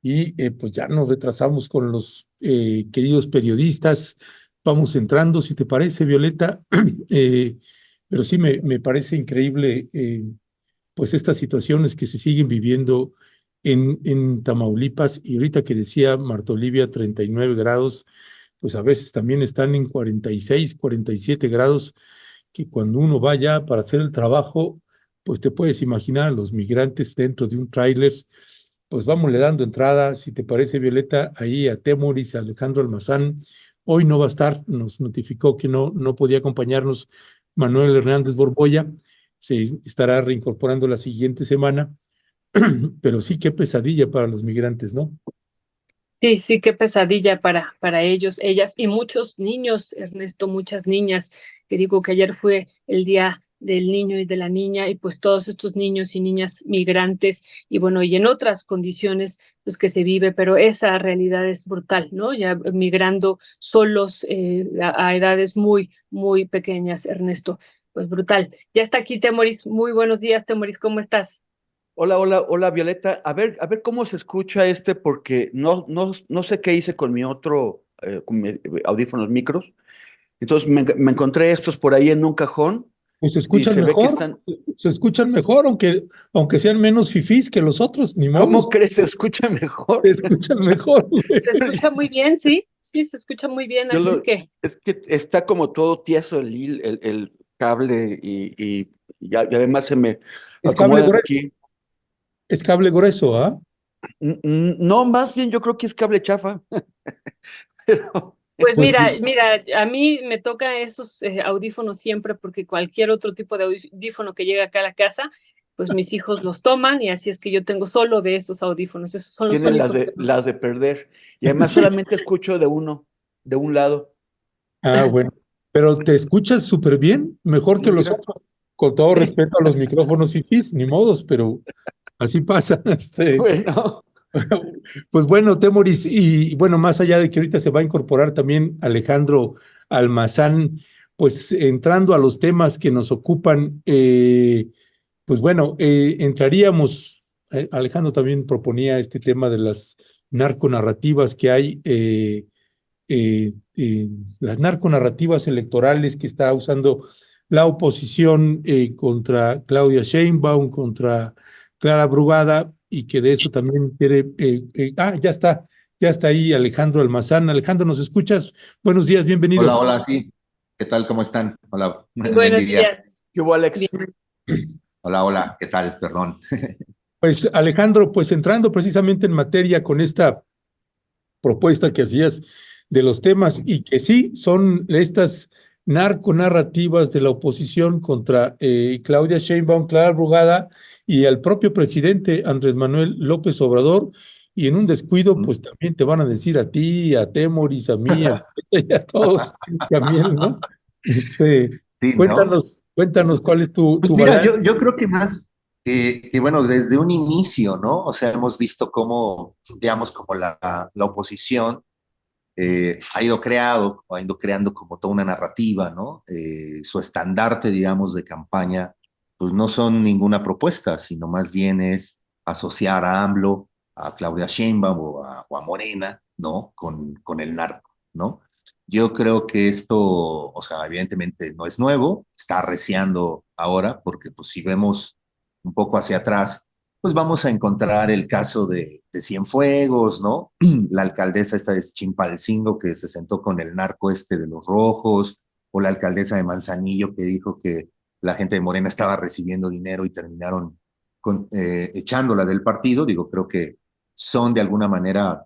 y pues ya nos retrasamos con los queridos periodistas. Vamos entrando, si te parece, Violeta. Eh, pero sí me parece increíble pues estas situaciones que se siguen viviendo en Tamaulipas, y ahorita que decía Marta Olivia 39 grados, pues a veces también están en 46, 47 grados, que cuando uno vaya para hacer el trabajo, pues te puedes imaginar a los migrantes dentro de un tráiler. Pues vamos le dando entrada, si te parece, Violeta, ahí a Temoris, a Alejandro Almazán. Hoy no va a estar, nos notificó que no podía acompañarnos Manuel Hernández Borboya, se estará reincorporando la siguiente semana, pero sí, qué pesadilla para los migrantes, ¿no? Sí, sí, qué pesadilla para ellos, ellas y muchos niños, Ernesto, muchas niñas, que digo que ayer fue el día del niño y de la niña, y pues todos estos niños y niñas migrantes, y bueno, y en otras condiciones, pues que se vive, pero esa realidad es brutal, ¿no? Ya migrando solos a edades muy, muy pequeñas, Ernesto, pues brutal. Ya está aquí Temoris, muy buenos días, Temoris, ¿cómo estás? Hola, hola, hola, Violeta. A ver cómo se escucha porque no sé qué hice con mi otro, con mi audífonos micros. Entonces me encontré estos por ahí en un cajón Pues se y escuchan se ve que mejor, están. se escuchan mejor, aunque sean menos fifís que los otros, ni modos, ¿Cómo crees? ¿Se escucha se mejor? escuchan mejor, güey. Se escucha muy bien, sí, sí, se escucha muy bien, Yo así es que es que está como todo tieso el cable y además se me Es cable acomodan grueso, aquí. es cable grueso, ¿ah? No, más bien yo creo que es cable chafa. Pero, pues Pues mira, a mí me toca esos audífonos siempre porque cualquier otro tipo de audífono que llega acá a la casa, pues mis hijos los toman y así es que yo tengo solo de esos audífonos, esos son los tienen únicos que no. las de perder. Y además solamente escucho de uno, de un lado. bueno, pero te escuchas súper bien, mejor que los Mira, otros. Con todo sí, respeto a los micrófonos fifís, ni modos, pero así pasa. bueno, Pues bueno, Temoris, y bueno, más allá de que ahorita se va a incorporar también Alejandro Almazán, pues entrando a los temas que nos ocupan, pues bueno, entraríamos, Alejandro también proponía este tema de las narconarrativas que hay, las narconarrativas electorales que está usando la oposición contra Claudia Sheinbaum, contra Clara Brugada, y que de eso también quiere. Ya está ahí Alejandro Almazán. Alejandro, ¿nos escuchas? Buenos días, Hola, bienvenido. hola, sí. ¿Qué tal? ¿Cómo están? Hola, buen Buenos día. días. ¿qué hubo, Bien. Alex? Hola, hola, ¿qué tal? Perdón. Pues Alejandro, pues entrando precisamente en materia con esta propuesta que hacías de los temas, y que sí son estas narconarrativas de la oposición contra Claudia Sheinbaum, Clara Brugada y al propio presidente Andrés Manuel López Obrador, y en un descuido pues también te van a decir a ti, a Temoris, a mí, y a todos también, ¿no? Este, Sí, ¿no? cuéntanos cuál es tu Pues mira, balance. yo creo que más bueno, desde un inicio, ¿no? O sea, hemos visto cómo, digamos, como la oposición ha ido creando como toda una narrativa, ¿no? Su estandarte, digamos, de campaña, pues no son ninguna propuesta, sino más bien es asociar a AMLO, a Claudia Sheinbaum o a Morena, ¿no? Con el narco, ¿no? Yo creo que esto, o sea, evidentemente no es nuevo, está arreciando ahora, porque pues si vemos un poco hacia atrás, pues vamos a encontrar el caso de Cienfuegos, ¿no? La alcaldesa esta de Chimpalcingo que se sentó con el narco este de los rojos, o la alcaldesa de Manzanillo que dijo que la gente de Morena estaba recibiendo dinero y terminaron echándola del partido. Digo, creo que son de alguna manera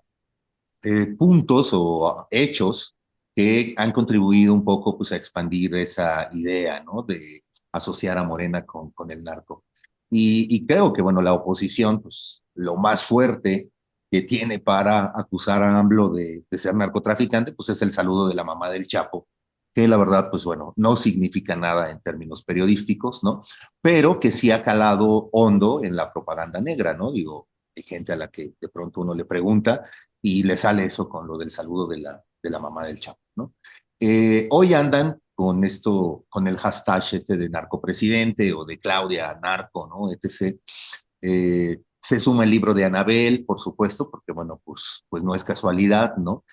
puntos o hechos que han contribuido un poco pues, a expandir esa idea, ¿no? De asociar a Morena con el narco. Y creo que, bueno, la oposición, pues lo más fuerte que tiene para acusar a AMLO de ser narcotraficante, pues es el saludo de la mamá del Chapo, que la verdad, pues bueno, no significa nada en términos periodísticos, ¿no? Pero que sí ha calado hondo en la propaganda negra, ¿no? Digo, hay gente a la que de pronto uno le pregunta y le sale eso con lo del saludo de la mamá del Chapo, ¿no? Hoy andan con esto, con el hashtag este de narcopresidente o de Claudia narco, ¿no? etc. Se suma el libro de Anabel, por supuesto, porque bueno, pues no es casualidad, ¿no?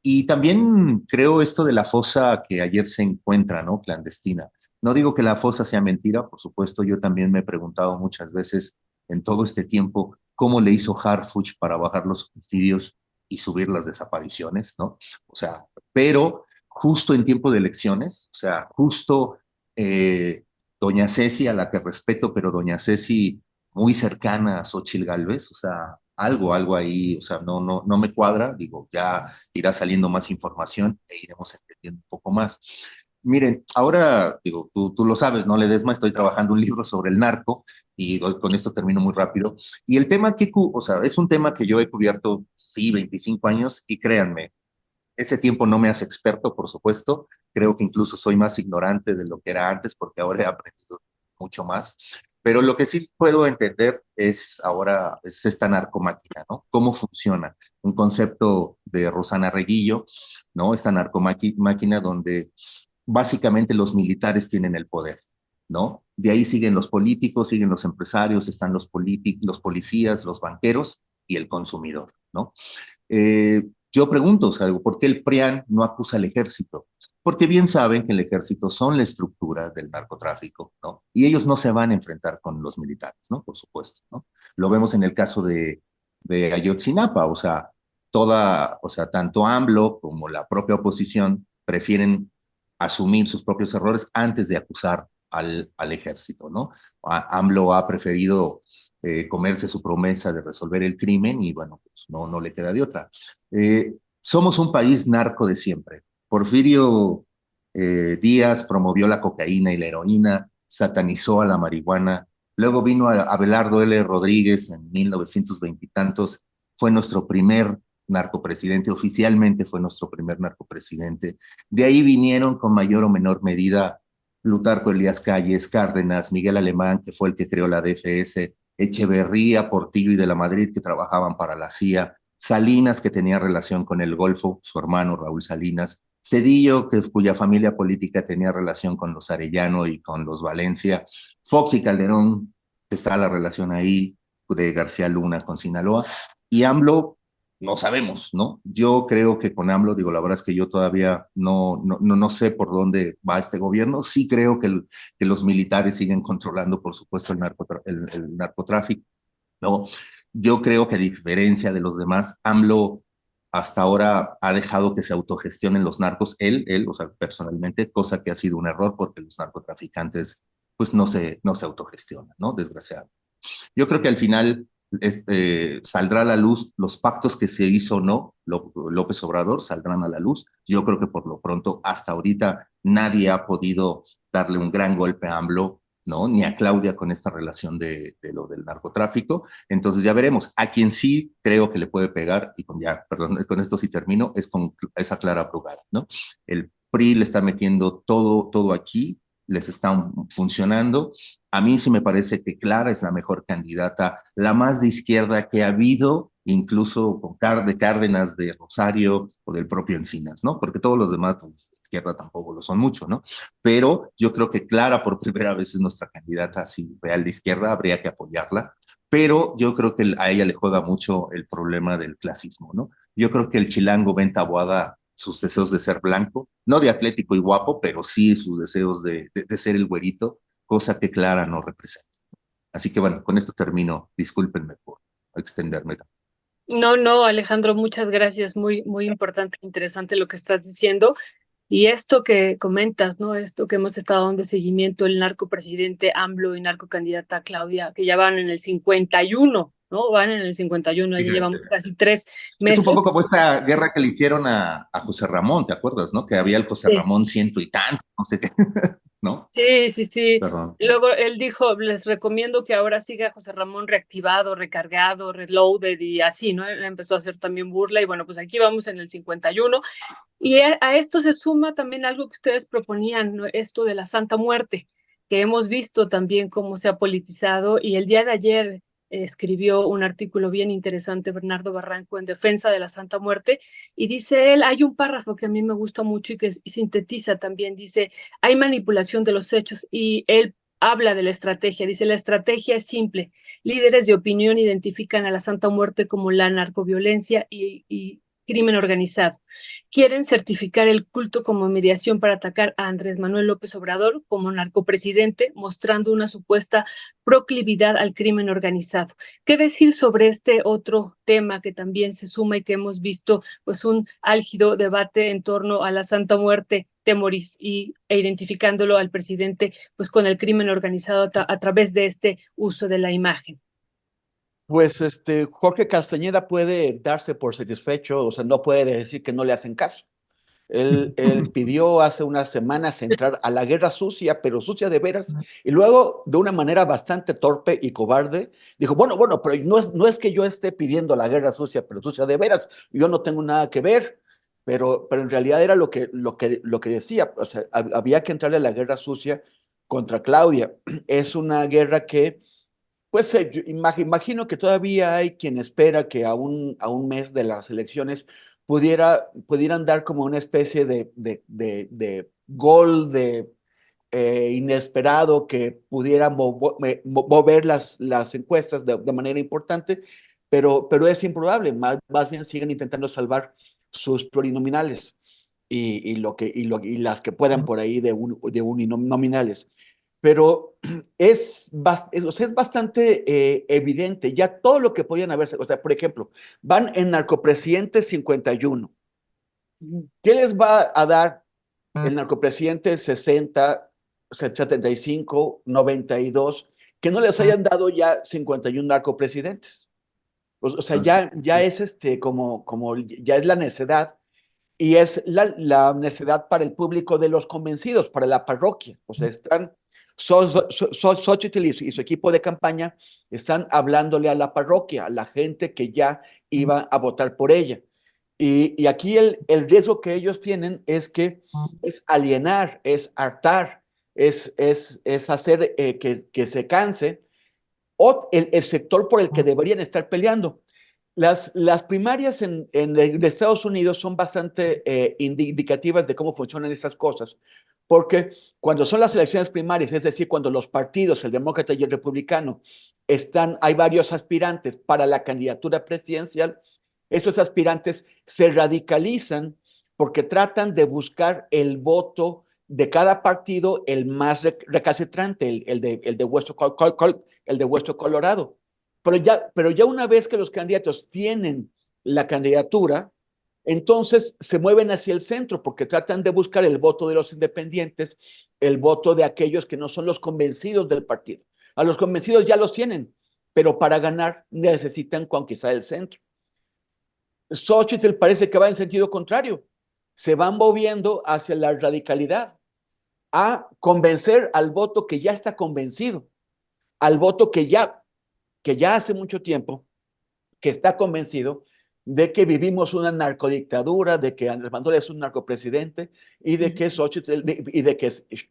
Y también creo esto de la fosa que ayer se encuentra, ¿no? Clandestina. No digo que la fosa sea mentira, por supuesto, yo también me he preguntado muchas veces en todo este tiempo cómo le hizo Harfuch para bajar los homicidios y subir las desapariciones, ¿no? O sea, pero justo en tiempo de elecciones, o sea, justo eh, doña Ceci, a la que respeto, pero doña Ceci muy cercana a Xóchitl Gálvez, o sea, algo ahí, o sea, no me cuadra, digo, ya irá saliendo más información e iremos entendiendo un poco más. Miren, ahora, digo, tú lo sabes, ¿no, Ledesma? Estoy trabajando un libro sobre el narco y con esto termino muy rápido. Y el tema que, o sea, es un tema que yo he cubierto, sí, 25 años y créanme, ese tiempo no me hace experto, por supuesto. Creo que incluso soy más ignorante de lo que era antes porque ahora he aprendido mucho más. Pero lo que sí puedo entender es ahora es esta narcomáquina, ¿no? ¿Cómo funciona? Un concepto de Rosana Reguillo, ¿no? Esta narcomáquina donde básicamente los militares tienen el poder, ¿no? De ahí siguen los políticos, siguen los empresarios, están los policías, los banqueros y el consumidor, ¿no? Yo pregunto, o sea, ¿por qué el PRIAN no acusa al ejército? Porque bien saben que el ejército son la estructura del narcotráfico, ¿no? Y ellos no se van a enfrentar con los militares, ¿no? Por supuesto, ¿no? Lo vemos en el caso de Ayotzinapa, o sea, o sea, tanto AMLO como la propia oposición prefieren asumir sus propios errores antes de acusar al ejército, ¿no? AMLO ha preferido comerse su promesa de resolver el crimen y bueno, pues no le queda de otra. Somos un país narco de siempre. Porfirio Díaz promovió la cocaína y la heroína, satanizó a la marihuana, luego vino a Abelardo L. Rodríguez en 1920 y tantos, fue nuestro primer narcopresidente, oficialmente fue nuestro primer narcopresidente. De ahí vinieron con mayor o menor medida Plutarco Elías Calles, Cárdenas, Miguel Alemán, que fue el que creó la DFS, Echeverría, Portillo y de la Madrid, que trabajaban para la CIA, Salinas, que tenía relación con el Golfo, su hermano Raúl Salinas, Cedillo, cuya familia política tenía relación con los Arellano y con los Valencia, Fox y Calderón, que está la relación ahí de García Luna con Sinaloa, y AMLO, no sabemos, ¿no? Yo creo que con AMLO, digo, la verdad es que yo todavía no sé por dónde va este gobierno. Sí creo que los militares siguen controlando, por supuesto, el narcotráfico, ¿no? Yo creo que a diferencia de los demás, AMLO hasta ahora ha dejado que se autogestionen los narcos, él, o sea, personalmente, cosa que ha sido un error porque los narcotraficantes, pues no se autogestionan, ¿no? Desgraciadamente. Yo creo que al final saldrá a la luz los pactos que se hizo o no, López Obrador saldrán a la luz. Yo creo que por lo pronto, hasta ahorita, nadie ha podido darle un gran golpe a AMLO, ¿no? Ni a Claudia con esta relación de lo del narcotráfico. Entonces ya veremos. A quien sí creo que le puede pegar, y perdón, con esto sí termino, es con esa Clara Brugada, ¿no? El PRI le está metiendo todo aquí, les está funcionando. A mí sí me parece que Clara es la mejor candidata, la más de izquierda que ha habido, incluso con de Cárdenas, de Rosario o del propio Encinas, ¿no? Porque todos los demás pues, de izquierda tampoco lo son mucho, ¿no? Pero yo creo que Clara por primera vez es nuestra candidata así real de izquierda, habría que apoyarla, pero yo creo que a ella le juega mucho el problema del clasismo, ¿no? Yo creo que el chilango ve en Taboada sus deseos de ser blanco, no de atlético y guapo, pero sí sus deseos de ser el güerito, cosa que Clara no representa. Así que bueno, con esto termino. Discúlpenme por extenderme. No, Alejandro, muchas gracias. Muy importante, interesante lo que estás diciendo. Y esto que comentas, ¿no? Esto que hemos estado dando seguimiento, el narcopresidente AMLO y narcocandidata Claudia, que ya van en el 51, ¿no? Van en el 51, ya llevamos casi 3 Es un meses. poco como esta guerra que le hicieron a José Ramón, ¿te acuerdas, no? Que había el José Sí. Ramón ciento y tanto, no sé qué, ¿no? Sí. Perdón. Luego él dijo, les recomiendo que ahora siga José Ramón reactivado, recargado, reloaded y así, ¿no? Él empezó a hacer también burla y bueno, pues aquí vamos en el 51. Y a esto se suma también algo que ustedes proponían, ¿no? Esto de la Santa Muerte, que hemos visto también cómo se ha politizado y el día de ayer escribió un artículo bien interesante Bernardo Barranco en defensa de la Santa Muerte y dice él, hay un párrafo que a mí me gusta mucho y que sintetiza también, dice, hay manipulación de los hechos y él habla de la estrategia. Dice, la estrategia es simple. Líderes de opinión identifican a la Santa Muerte como la narcoviolencia y crimen organizado. Quieren certificar el culto como mediación para atacar a Andrés Manuel López Obrador como narcopresidente, mostrando una supuesta proclividad al crimen organizado. ¿Qué decir sobre este otro tema que también se suma y que hemos visto pues un álgido debate en torno a la Santa Muerte, Temoris, e identificándolo al presidente pues con el crimen organizado a través de este uso de la imagen? Pues Jorge Castañeda puede darse por satisfecho, o sea, no puede decir que no le hacen caso. Él pidió hace unas semanas entrar a la guerra sucia, pero sucia de veras, y luego, de una manera bastante torpe y cobarde, dijo, bueno, pero no es que yo esté pidiendo la guerra sucia, pero sucia de veras, yo no tengo nada que ver, pero en realidad era lo que decía, o sea, había que entrarle a la guerra sucia contra Claudia. Es una guerra que pues imagino que todavía hay quien espera que a un mes de las elecciones pudieran dar como una especie de gol inesperado que pudiera mover las encuestas de manera importante, pero es improbable. Más bien siguen intentando salvar sus plurinominales y las que puedan por ahí de uninominales. Pero o sea, es bastante evidente ya todo lo que podían haberse. O sea, por ejemplo, van en narcopresidente 51. ¿Qué les va a dar el narcopresidente 60, 75, 92? Que no les hayan dado ya 51 narcopresidentes. O sea, ya es ya es la necedad, y es la necedad para el público de los convencidos, para la parroquia. O sea, están Xochitl y su equipo de campaña están hablándole a la parroquia, a la gente que ya iba a votar por ella. Y aquí el riesgo que ellos tienen es que es alienar, es hartar, es hacer que se canse el sector por el que deberían estar peleando. Las primarias en Estados Unidos son bastante indicativas de cómo funcionan estas cosas, porque cuando son las elecciones primarias, es decir, cuando los partidos, el demócrata y el republicano, hay varios aspirantes para la candidatura presidencial, esos aspirantes se radicalizan porque tratan de buscar el voto de cada partido el más recalcitrante, el de Hueso Colorado. Pero ya una vez que los candidatos tienen la candidatura, entonces se mueven hacia el centro porque tratan de buscar el voto de los independientes, el voto de aquellos que no son los convencidos del partido. A los convencidos ya los tienen, pero para ganar necesitan conquistar el centro. Xochitl parece que va en sentido contrario. Se van moviendo hacia la radicalidad, a convencer al voto que ya está convencido, al voto que ya hace mucho tiempo que está convencido de que vivimos una narcodictadura, de que Andrés Manuel es un narcopresidente y de que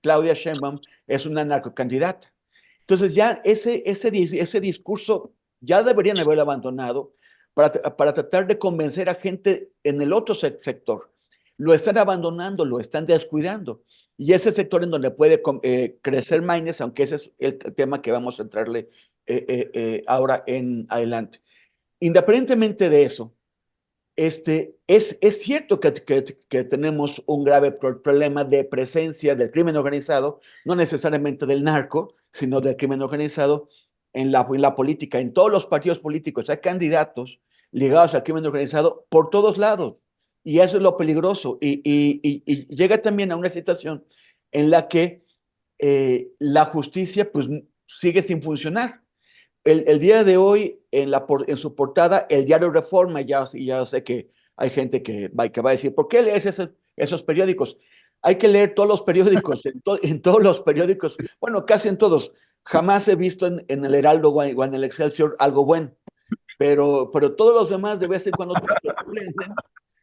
Claudia Sheinbaum es una narcocandidata. Entonces ya ese discurso ya deberían haberlo abandonado para tratar de convencer a gente en el otro sector. Lo están abandonando, lo están descuidando. Y ese sector en donde puede crecer Maines, aunque ese es el tema que vamos a entrarle ahora en adelante. Independientemente de eso, es cierto que tenemos un grave problema de presencia del crimen organizado, no necesariamente del narco, sino del crimen organizado en la política. En todos los partidos políticos hay candidatos ligados al crimen organizado por todos lados. Y eso es lo peligroso. Y llega también a una situación en la que la justicia pues, sigue sin funcionar. El día de hoy, en su portada, el diario Reforma, ya sé que hay gente que va a decir, ¿por qué lees esos periódicos? Hay que leer todos los periódicos, en todos los periódicos, bueno, casi en todos. Jamás he visto en el Heraldo o en el Excelsior algo bueno, pero todos los demás de vez en cuando te sorprenden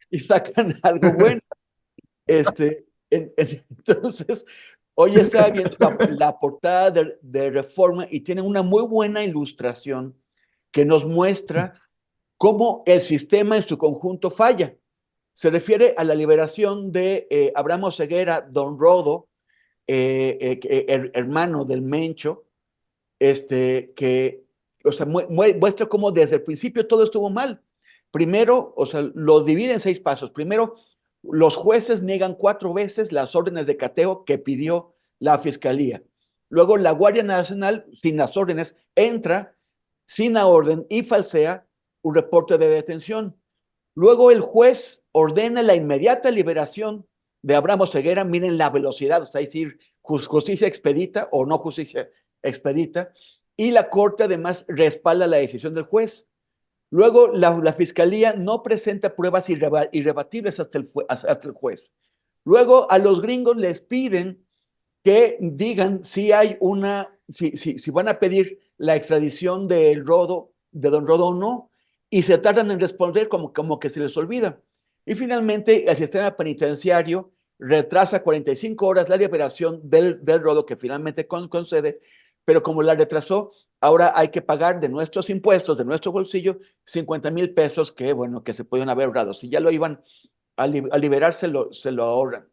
y sacan algo bueno. Entonces, hoy estaba viendo la portada de Reforma y tiene una muy buena ilustración que nos muestra cómo el sistema en su conjunto falla. Se refiere a la liberación de Abraham Oseguera, Don Rodo, hermano del Mencho, que, o sea, muestra cómo desde el principio todo estuvo mal. Primero, o sea, lo divide en 6 pasos. Primero, los jueces niegan 4 veces las órdenes de cateo que pidió la fiscalía. Luego, la Guardia Nacional, sin las órdenes, entra sin la orden y falsea un reporte de detención. Luego, el juez ordena la inmediata liberación de Abraham Oseguera. Miren la velocidad, o sea, es decir, justicia expedita o no justicia expedita. Y la Corte además respalda la decisión del juez. Luego, la fiscalía no presenta pruebas irrebatibles hasta el juez. Luego, a los gringos les piden que digan si hay si van a pedir la extradición de Don Rodo o no, y se tardan en responder como que se les olvida. Y finalmente, el sistema penitenciario retrasa 45 horas la liberación del Rodo, que finalmente concede, pero como la retrasó, ahora hay que pagar de nuestros impuestos, de nuestro bolsillo, 50,000 pesos que, bueno, que se pueden haber ahorrado. Si ya lo iban a liberar, se lo ahorran.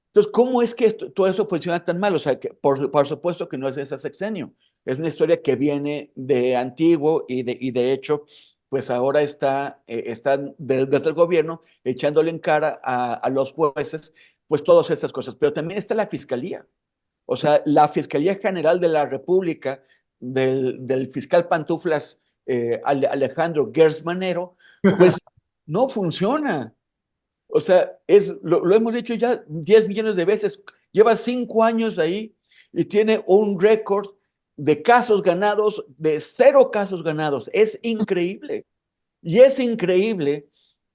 Entonces, ¿cómo es que todo eso funciona tan mal? O sea, que por supuesto que no es de ese sexenio. Es una historia que viene de antiguo y de hecho, pues ahora está desde el gobierno echándole en cara a los jueces, pues todas esas cosas. Pero también está la fiscalía. O sea, la Fiscalía General de la República, del fiscal Pantuflas Alejandro Gersmanero, pues no funciona. O sea, lo hemos dicho ya 10 millones de veces. Lleva 5 años ahí y tiene un récord de casos ganados, de 0 casos ganados. Es increíble. Y es increíble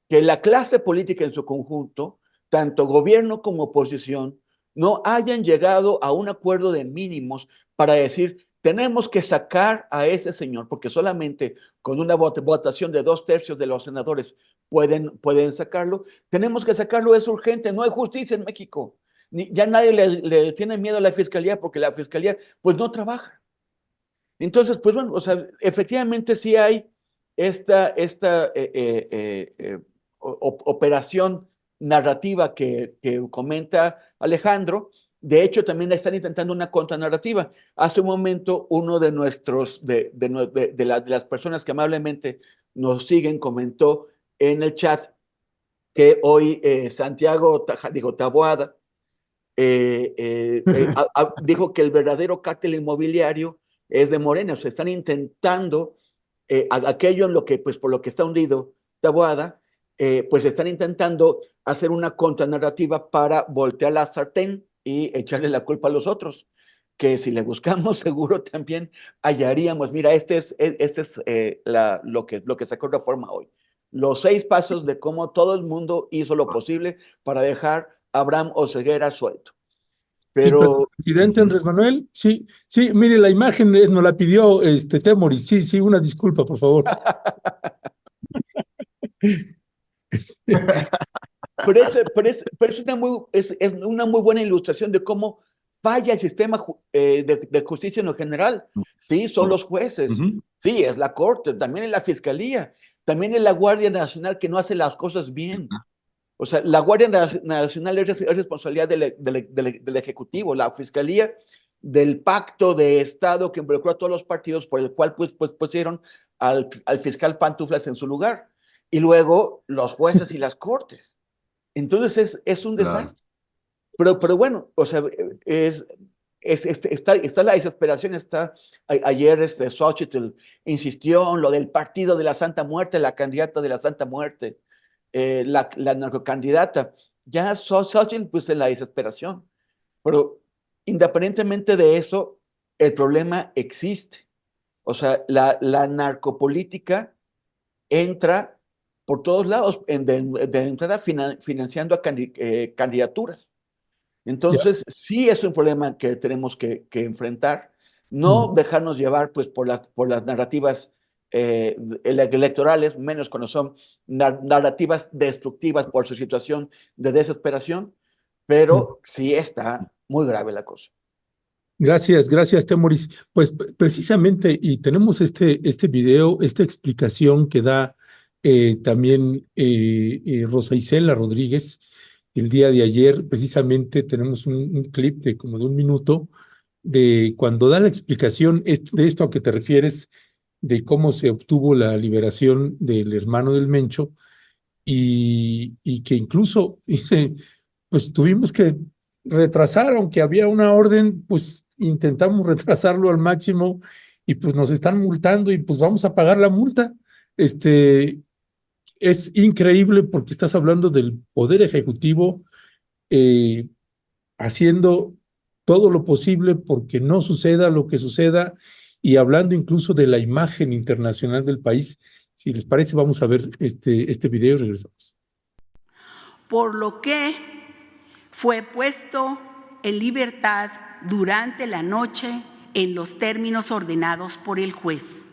que la clase política en su conjunto, tanto gobierno como oposición, no hayan llegado a un acuerdo de mínimos para decir, tenemos que sacar a ese señor, porque solamente con una votación de 2/3 de los senadores pueden sacarlo. Tenemos que sacarlo, es urgente, no hay justicia en México. Ya nadie le tiene miedo a la fiscalía porque la fiscalía pues no trabaja. Entonces, pues bueno, o sea, efectivamente sí hay esta operación narrativa que comenta Alejandro. De hecho, también están intentando una contranarrativa. Hace un momento, uno de las personas que amablemente nos siguen comentó en el chat que hoy Santiago Taboada dijo que el verdadero cártel inmobiliario es de Morena. O sea, están intentando aquello en lo que, pues por lo que está hundido Taboada, pues están intentando hacer una contranarrativa para voltear la sartén y echarle la culpa a los otros, que si le buscamos seguro también hallaríamos. Mira, este es lo que sacó Reforma hoy. Los 6 pasos de cómo todo el mundo hizo lo posible para dejar a Abraham Oseguera suelto. Sí, Pero, presidente Andrés Manuel, sí, sí, mire, la imagen nos la pidió Temoris, sí, sí, una disculpa, por favor. pero es una muy buena ilustración de cómo falla el sistema de justicia en lo general. Sí, son los jueces, sí, es la Corte, también es la Fiscalía, también es la Guardia Nacional que no hace las cosas bien. O sea, la Guardia Nacional es responsabilidad del Ejecutivo, la Fiscalía del pacto de Estado que involucró a todos los partidos por el cual pues pusieron al fiscal Pantuflas en su lugar. Y luego los jueces y las cortes. Entonces es un desastre. Pero bueno, o sea, está la desesperación. Ayer Xochitl insistió en lo del partido de la Santa Muerte, la candidata de la Santa Muerte, la narcocandidata. Ya Xochitl pues en la desesperación. Pero independientemente de eso, el problema existe. O sea, la narcopolítica entra por todos lados, de entrada financiando a candidaturas. Entonces, sí es un problema que tenemos que enfrentar, no dejarnos llevar pues, por las narrativas electorales, menos cuando son narrativas destructivas por su situación de desesperación, pero sí está muy grave la cosa. Gracias, gracias, Temoris. Pues precisamente, y tenemos este video, esta explicación que da también Rosa Isela Rodríguez, el día de ayer, precisamente tenemos un clip de como de 1 minuto de cuando da la explicación de esto a que te refieres, de cómo se obtuvo la liberación del hermano del Mencho, y que incluso dice, pues tuvimos que retrasar, aunque había una orden, pues intentamos retrasarlo al máximo y pues nos están multando y pues vamos a pagar la multa. Es increíble porque estás hablando del Poder Ejecutivo eh, haciendo todo lo posible porque no suceda lo que suceda y hablando incluso de la imagen internacional del país. Si les parece, vamos a ver este video y regresamos. Por lo que fue puesto en libertad durante la noche en los términos ordenados por el juez.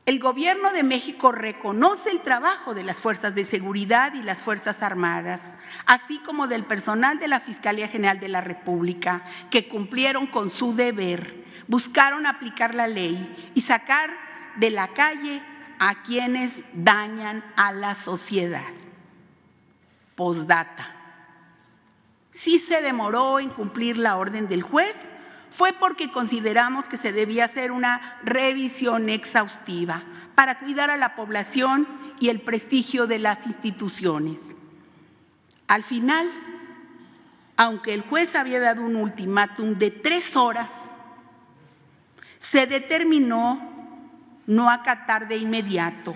El Gobierno de México reconoce el trabajo de las fuerzas de seguridad y las Fuerzas Armadas, así como del personal de la Fiscalía General de la República, que cumplieron con su deber, buscaron aplicar la ley y sacar de la calle a quienes dañan a la sociedad. Postdata. Si se demoró en cumplir la orden del juez, fue porque consideramos que se debía hacer una revisión exhaustiva para cuidar a la población y el prestigio de las instituciones. Al final, aunque el juez había dado un ultimátum de 3 horas, se determinó no acatar de inmediato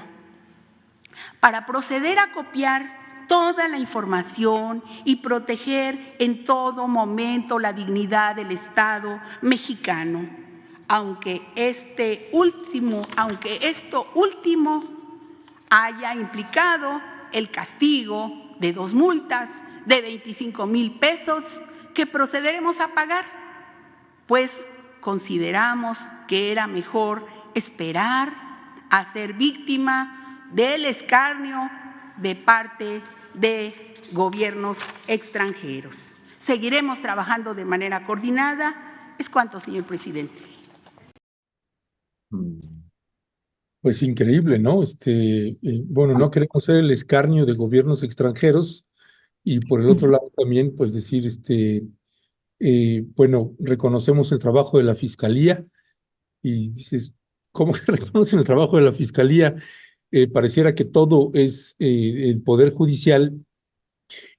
para proceder a copiar toda la información y proteger en todo momento la dignidad del Estado mexicano, aunque esto último haya implicado el castigo de 2 multas de 25,000 pesos que procederemos a pagar, pues consideramos que era mejor esperar a ser víctima del escarnio de parte de gobiernos extranjeros. Seguiremos trabajando de manera coordinada. Es cuanto, señor presidente. Pues increíble, ¿no? Bueno, no queremos ser el escarnio de gobiernos extranjeros y por el otro lado también, pues decir, bueno, reconocemos el trabajo de la Fiscalía y dices, ¿cómo que reconocen el trabajo de la Fiscalía? Pareciera que todo es el Poder Judicial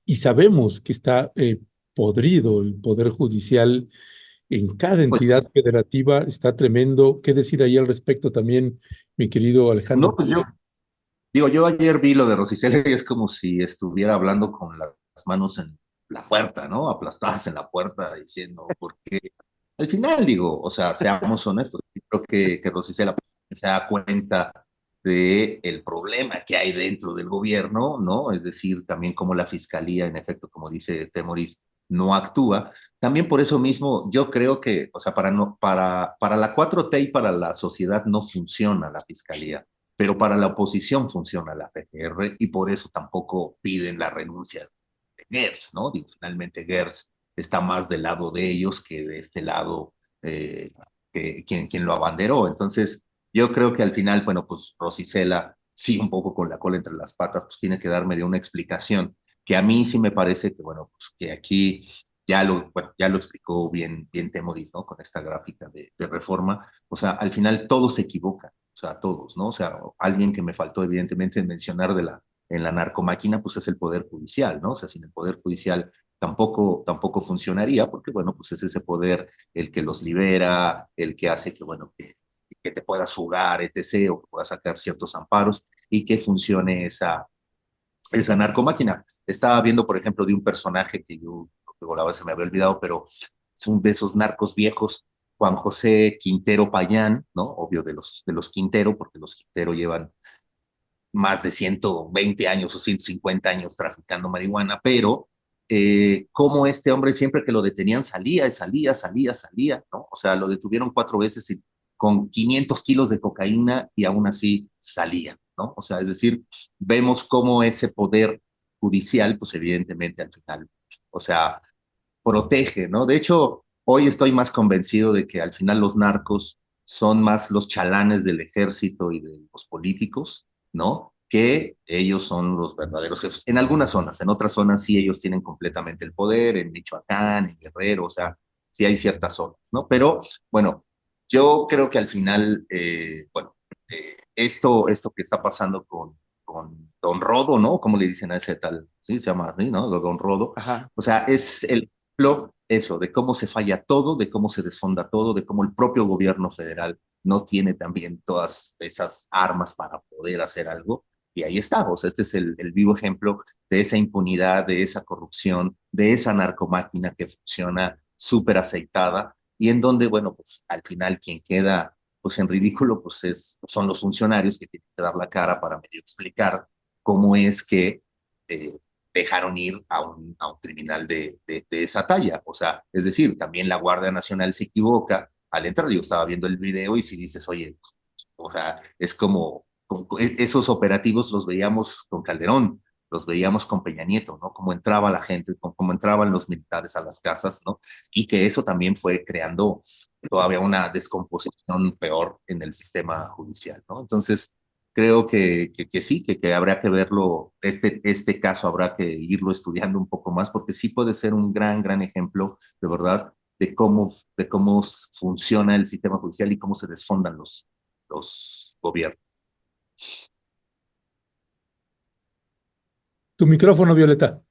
y sabemos que está podrido el Poder Judicial en cada entidad federativa, está tremendo. ¿Qué decir ahí al respecto también, mi querido Alejandro? No, pues yo ayer vi lo de Rosicela y es como si estuviera hablando con las manos en la puerta, ¿no? Aplastarse en la puerta diciendo, porque al final digo, o sea, seamos honestos, creo que Rosicela se da cuenta de el problema que hay dentro del gobierno, ¿no? Es decir, también como la fiscalía, en efecto, como dice Temoris, no actúa. También por eso mismo yo creo que, o sea, para la 4T y para la sociedad no funciona la fiscalía, pero para la oposición funciona la PGR y por eso tampoco piden la renuncia de Gers, ¿no? Digo, finalmente Gers está más del lado de ellos que de este lado quien lo abanderó. Entonces, yo creo que al final, bueno, pues Rosicela, sí, un poco con la cola entre las patas, pues tiene que dar medio una explicación, que a mí sí me parece que, bueno, pues que aquí ya lo explicó bien Temoris, ¿no? Con esta gráfica de reforma. O sea, al final todos se equivocan, o sea, todos, ¿no? O sea, alguien que me faltó evidentemente mencionar en la narcomáquina, pues es el Poder Judicial, ¿no? O sea, sin el Poder Judicial tampoco funcionaría, porque, bueno, pues es ese poder el que los libera, el que hace que, bueno, que te puedas fugar, etc., o que puedas sacar ciertos amparos y que funcione esa narcomáquina. Estaba viendo, por ejemplo, de un personaje que yo, luego la vez se me había olvidado, pero es un de esos narcos viejos, Juan José Quintero Payán, ¿no? Obvio de los Quintero, porque los Quintero llevan más de 120 años o 150 años traficando marihuana, pero como este hombre siempre que lo detenían salía, ¿no? O sea, lo detuvieron 4 veces con 500 kilos de cocaína y aún así salía, ¿no? O sea, es decir, vemos cómo ese poder judicial, pues evidentemente al final, o sea, protege, ¿no? De hecho, hoy estoy más convencido de que al final los narcos son más los chalanes del ejército y de los políticos, ¿no? que ellos son los verdaderos jefes. En algunas zonas, en otras zonas sí ellos tienen completamente el poder, en Michoacán, en Guerrero, o sea, sí hay ciertas zonas, ¿no? Pero bueno, yo creo que al final, esto que está pasando con Don Rodo, ¿no? Como le dicen a ese tal, sí, se llama así, ¿no? Don Rodo. Ajá. O sea, es el ejemplo, eso, de cómo se falla todo, de cómo se desfonda todo, de cómo el propio gobierno federal no tiene también todas esas armas para poder hacer algo. Y ahí estamos. Este es el vivo ejemplo de esa impunidad, de esa corrupción, de esa narcomáquina que funciona súper aceitada y en donde, bueno, pues al final quien queda pues en ridículo son los funcionarios que tienen que dar la cara para medio explicar cómo es que eh, dejaron ir a un criminal de esa talla. O sea, es decir, también la Guardia Nacional se equivoca al entrar. Yo estaba viendo el video y si dices, oye, o sea, es como esos operativos los veíamos con Calderón, los veíamos con Peña Nieto, ¿no? Cómo entraba la gente, cómo entraban los militares a las casas, ¿no? Y que eso también fue creando todavía una descomposición peor en el sistema judicial, ¿no? Entonces, creo que sí, que habrá que verlo, este caso habrá que irlo estudiando un poco más, porque sí puede ser un gran ejemplo, de verdad, de cómo funciona el sistema judicial y cómo se desfondan los gobiernos. Tu micrófono, Violeta.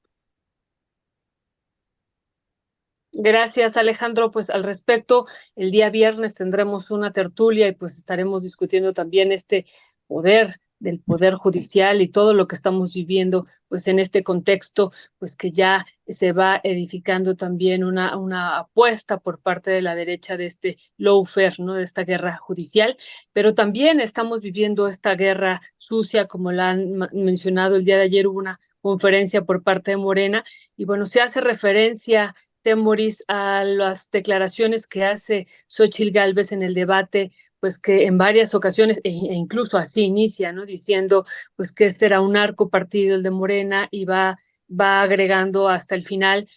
Gracias, Alejandro. Pues al respecto, el día viernes tendremos una tertulia y pues estaremos discutiendo también este poder del poder judicial y todo lo que estamos viviendo pues en este contexto, pues que ya se va edificando también una apuesta por parte de la derecha de este lawfare, ¿no? De esta guerra judicial, pero también estamos viviendo esta guerra sucia, como la han mencionado el día de ayer, hubo una conferencia por parte de Morena y bueno, se hace referencia Temoris, a las declaraciones que hace Xóchitl Gálvez en el debate, pues que en varias ocasiones, e incluso así inicia, ¿no? Diciendo pues que este era un narco partido, el de Morena, y va agregando hasta el final,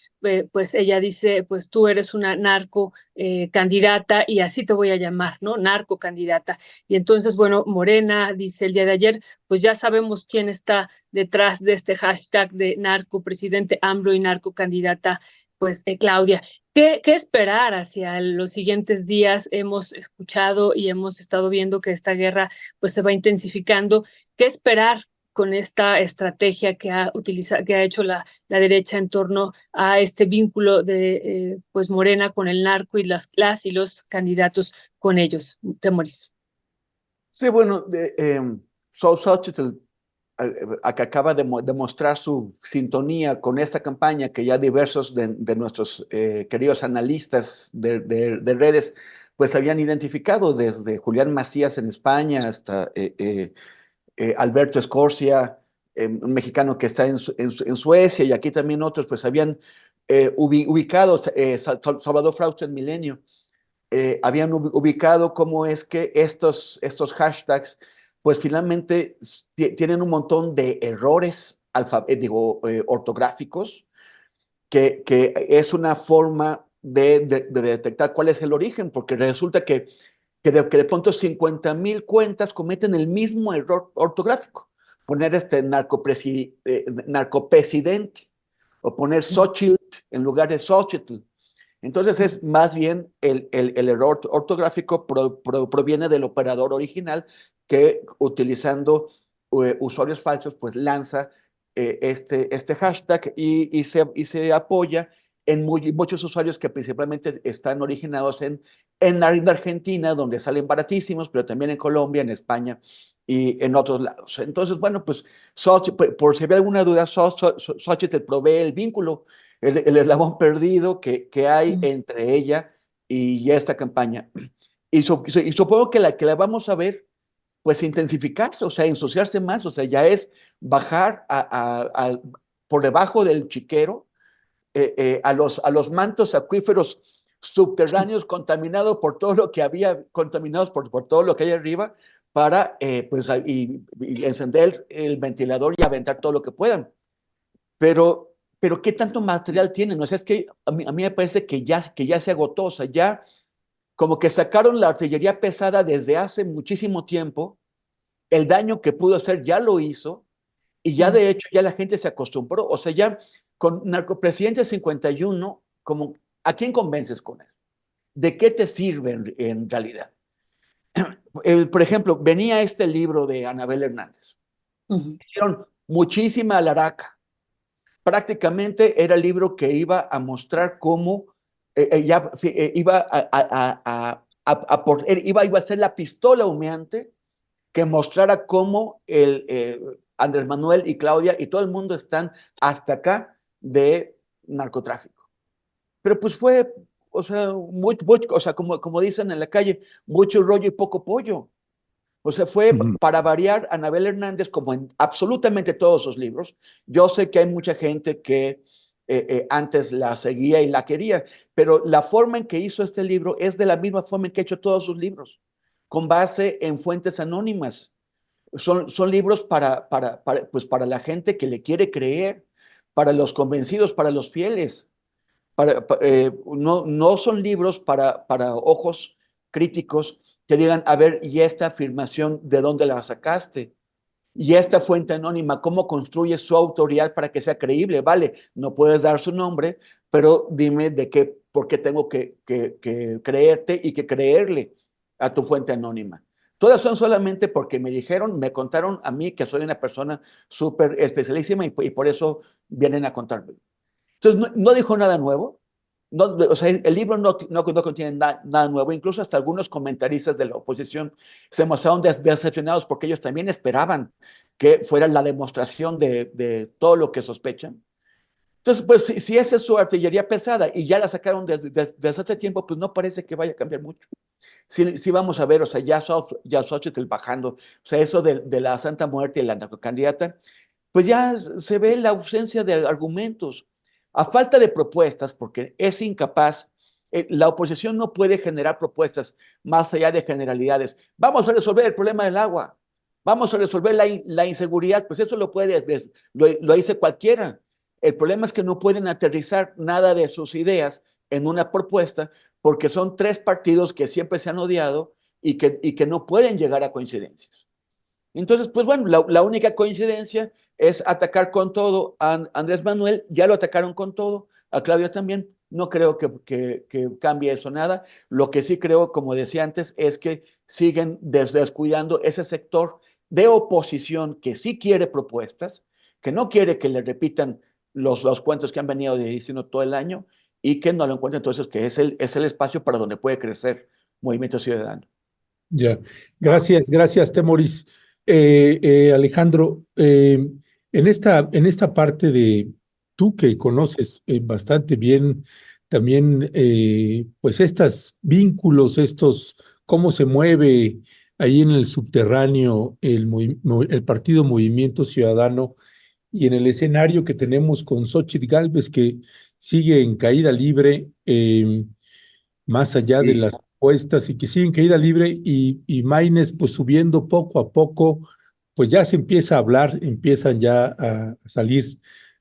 pues ella dice, pues tú eres una narco candidata y así te voy a llamar, ¿no? Narco candidata. Y entonces, bueno, Morena dice el día de ayer, pues ya sabemos quién está detrás de este hashtag de narco presidente AMLO y narco candidata pues Claudia, ¿qué esperar hacia los siguientes días? Hemos escuchado y hemos estado viendo que esta guerra pues se va intensificando. ¿Qué esperar con esta estrategia que ha hecho la derecha en torno a este vínculo de pues Morena con el narco y las y los candidatos con ellos? Temoris. Sí, bueno, Xochitl que acaba de demostrar su sintonía con esta campaña que ya diversos de nuestros queridos analistas de redes pues habían identificado, desde Julián Macías en España hasta Alberto Escorcia, un mexicano que está en Suecia, y aquí también otros pues habían ubicado, Salvador Frausto en Milenio, habían ubicado cómo es que estos hashtags pues finalmente tienen un montón de errores ortográficos, que es una forma de detectar cuál es el origen, porque resulta que de pronto 50,000 cuentas cometen el mismo error ortográfico. Poner narcopresidente o poner Xochitl en lugar de Xochitl. Entonces es más bien el error ortográfico proviene del operador original que, utilizando usuarios falsos, pues lanza este hashtag y se apoya en muchos usuarios que principalmente están originados en Argentina, donde salen baratísimos, pero también en Colombia, en España y en otros lados. Entonces, bueno, pues por si había alguna duda, Xochitl provee el vínculo, el eslabón perdido que hay entre ella y esta campaña. Y supongo que la vamos a ver pues intensificarse, o sea, ensuciarse más, o sea, ya es bajar por debajo del chiquero, a los mantos acuíferos subterráneos contaminados por todo lo que había, contaminados por todo lo que hay arriba, para pues y encender el ventilador y aventar todo lo que puedan. Pero ¿qué tanto material tienen? O sea, es que a mí me parece que ya se agotó, o sea, ya como que sacaron la artillería pesada desde hace muchísimo tiempo, el daño que pudo hacer ya lo hizo, y ya de hecho ya la gente se acostumbró. O sea, ya con Narcopresidente 51, como, ¿a quién convences con él? ¿De qué te sirve en realidad? Por ejemplo, venía este libro de Anabel Hernández. Hicieron muchísima alaraca. Prácticamente era el libro que iba a mostrar cómo iba iba a ser la pistola humeante que mostrara cómo Andrés Manuel y Claudia y todo el mundo están hasta acá de narcotráfico. Pero pues fue, o sea, o sea, como dicen en la calle, mucho rollo y poco pollo. O sea, fue para variar Anabel Hernández, como en absolutamente todos sus libros. Yo sé que hay mucha gente que antes la seguía y la quería, pero la forma en que hizo este libro es de la misma forma en que ha hecho todos sus libros, con base en fuentes anónimas. Son libros pues para la gente que le quiere creer, para los convencidos, para los fieles. No son libros para ojos críticos que digan, a ver, ¿y esta afirmación de dónde la sacaste? ¿Y esta fuente anónima, cómo construye su autoridad para que sea creíble? Vale, no puedes dar su nombre, pero dime por qué tengo que creerte y que creerle a tu fuente anónima. Todas son solamente porque me contaron a mí que soy una persona súper especialísima y por eso vienen a contarme. Entonces, no dijo nada nuevo. O sea, el libro no contiene nada nuevo. Incluso hasta algunos comentaristas de la oposición se mostraron decepcionados porque ellos también esperaban que fuera la demostración de todo lo que sospechan. Entonces, pues si esa es su artillería pesada y ya la sacaron desde hace tiempo, pues no parece que vaya a cambiar mucho. Sí vamos a ver, o sea, ya Xochitl bajando, o sea, eso de la Santa Muerte y la narcocandidata, pues ya se ve la ausencia de argumentos. A falta de propuestas, porque es incapaz, la oposición no puede generar propuestas más allá de generalidades. Vamos a resolver el problema del agua, vamos a resolver la inseguridad, pues eso lo dice cualquiera. El problema es que no pueden aterrizar nada de sus ideas en una propuesta porque son tres partidos que siempre se han odiado y que no pueden llegar a coincidencias. Entonces, pues bueno, la única coincidencia es atacar con todo a Andrés Manuel, ya lo atacaron con todo, a Claudia también, no creo que cambie eso nada. Lo que sí creo, como decía antes, es que siguen descuidando ese sector de oposición que sí quiere propuestas, que no quiere que le repitan los cuentos que han venido diciendo todo el año y que no lo encuentra entonces que es el espacio para donde puede crecer Movimiento Ciudadano. Ya, gracias, Temoris. Alejandro, en esta parte de tú que conoces bastante bien también, pues estos vínculos, cómo se mueve ahí en el subterráneo el Partido Movimiento Ciudadano y en el escenario que tenemos con Xóchitl Gálvez que sigue en caída libre, más allá de las apuestas y que sigue en caída libre y Maines pues subiendo poco a poco, pues ya se empieza a hablar, empiezan ya a salir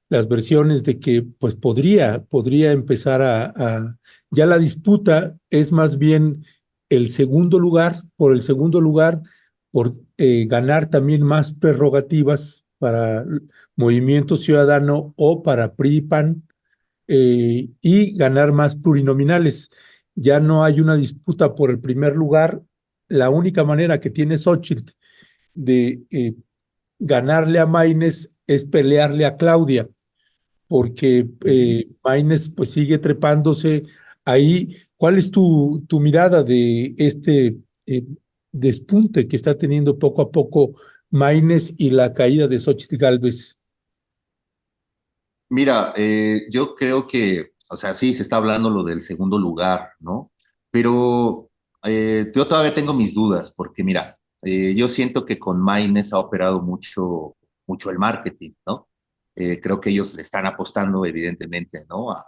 las versiones de que pues podría empezar ya la disputa es más bien por el segundo lugar, por ganar también más prerrogativas para Movimiento Ciudadano o para PRI-PAN y ganar más plurinominales. Ya no hay una disputa por el primer lugar. La única manera que tiene Xochitl de ganarle a Maines es pelearle a Claudia, porque Maines pues sigue trepándose ahí. ¿Cuál es tu mirada de este despunte que está teniendo poco a poco Maines y la caída de Xochitl Gálvez? Mira, yo creo que, o sea, sí se está hablando lo del segundo lugar, ¿no? Pero yo todavía tengo mis dudas, porque mira, yo siento que con Maines ha operado mucho el marketing, ¿no? Creo que ellos le están apostando, evidentemente, ¿no? A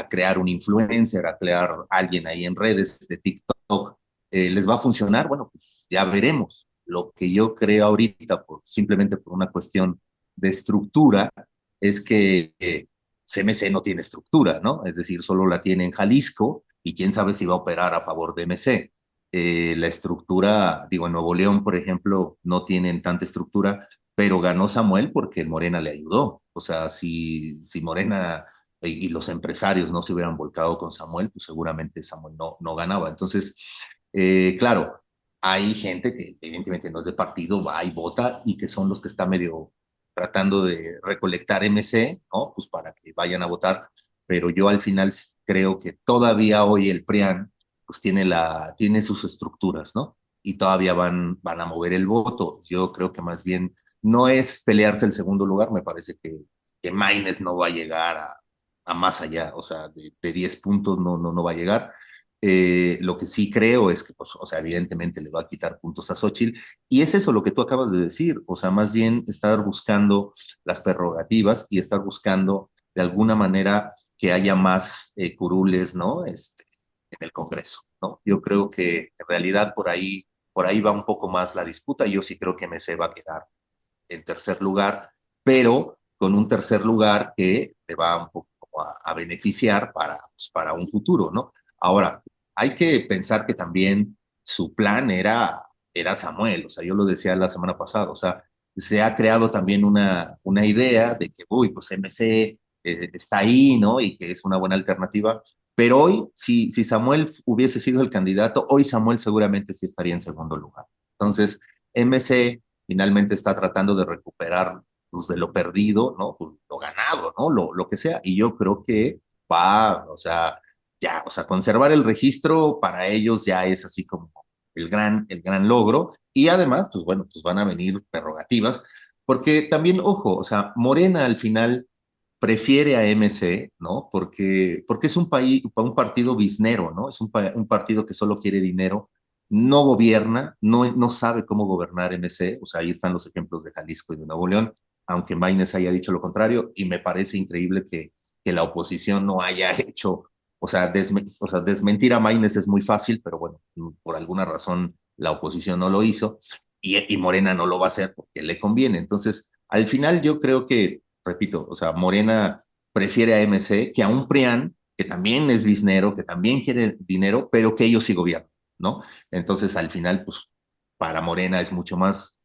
crear un influencer, a crear alguien ahí en redes de TikTok. ¿Les va a funcionar? Bueno, pues ya veremos. Lo que yo creo ahorita, simplemente por una cuestión de estructura, es que CMC no tiene estructura, ¿no? Es decir, solo la tiene en Jalisco y quién sabe si va a operar a favor de MC. la estructura, digo, en Nuevo León, por ejemplo, no tienen tanta estructura, pero ganó Samuel porque el Morena le ayudó. O sea, si Morena y los empresarios no se hubieran volcado con Samuel, pues seguramente Samuel no ganaba. Entonces, claro, hay gente que evidentemente no es de partido, va y vota y que son los que están medio tratando de recolectar MC, ¿no? Pues para que vayan a votar. Pero yo al final creo que todavía hoy el PRIAN pues tiene sus estructuras, ¿no? Y todavía van a mover el voto. Yo creo que más bien no es pelearse el segundo lugar, me parece que Maines no va a llegar a más allá, o sea, de 10 puntos no va a llegar. Lo que sí creo es que, pues, o sea, evidentemente le va a quitar puntos a Xochitl, y es eso lo que tú acabas de decir, o sea, más bien estar buscando las prerrogativas y estar buscando de alguna manera que haya más curules, ¿no? En el Congreso, ¿no? Yo creo que en realidad por ahí va un poco más la disputa. Yo sí creo que MC va a quedar en tercer lugar, pero con un tercer lugar que te va un poco a beneficiar pues, para un futuro, ¿no? Ahora, hay que pensar que también su plan era Samuel, o sea, yo lo decía la semana pasada, o sea, se ha creado también una idea de que, uy, pues MC está ahí, ¿no? Y que es una buena alternativa. Pero hoy, si Samuel hubiese sido el candidato, hoy Samuel seguramente sí estaría en segundo lugar. Entonces, MC finalmente está tratando de recuperar pues, de lo perdido, ¿no? Pues, lo ganado, ¿no? Lo que sea. Y yo creo que va, o sea, ya, o sea, conservar el registro para ellos ya es así como el gran logro. Y además, pues bueno, pues van a venir prerrogativas, porque también, ojo, o sea, Morena al final prefiere a MC, ¿no? Porque es un partido biznero, ¿no? Es un partido que solo quiere dinero, no gobierna, no sabe cómo gobernar MC, o sea, ahí están los ejemplos de Jalisco y de Nuevo León, aunque Maínez haya dicho lo contrario, y me parece increíble que la oposición no haya hecho, o sea, desmentir a Maínez es muy fácil, pero bueno, por alguna razón la oposición no lo hizo, y Morena no lo va a hacer porque le conviene. Entonces, al final yo creo que repito, o sea, Morena prefiere a MC que a un PRIAN que también es biznero, que también quiere dinero, pero que ellos sí gobiernan, ¿no? Entonces, al final, pues, para Morena es mucho más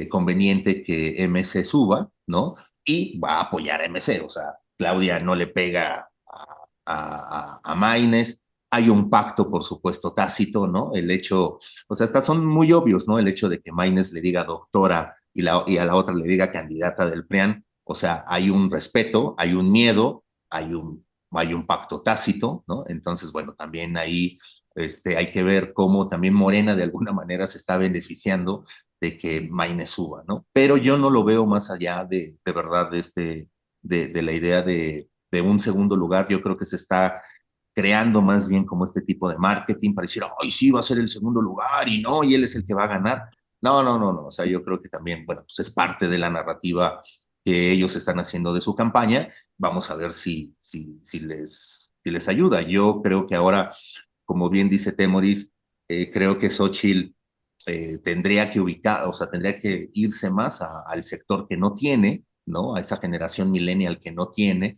conveniente que MC suba, ¿no? Y va a apoyar a MC, o sea, Claudia no le pega a Maínez, hay un pacto, por supuesto, tácito, ¿no? El hecho, o sea, estas son muy obvios, ¿no? El hecho de que Maínez le diga doctora y a la otra le diga candidata del PRIAN, o sea, hay un respeto, hay un miedo, hay un pacto tácito, ¿no? Entonces, bueno, también ahí hay que ver cómo también Morena de alguna manera se está beneficiando de que Maine suba, ¿no? Pero yo no lo veo más allá de verdad de la idea de un segundo lugar. Yo creo que se está creando más bien como este tipo de marketing para decir, ay, sí, va a ser el segundo lugar y no, y él es el que va a ganar. No. O sea, yo creo que también, bueno, pues es parte de la narrativa que ellos están haciendo de su campaña. Vamos a ver si les ayuda. Yo creo que ahora, como bien dice Temoris, creo que Xochitl tendría que ubicar, o sea, tendría que irse más al sector que no tiene, ¿no? A esa generación millennial que no tiene.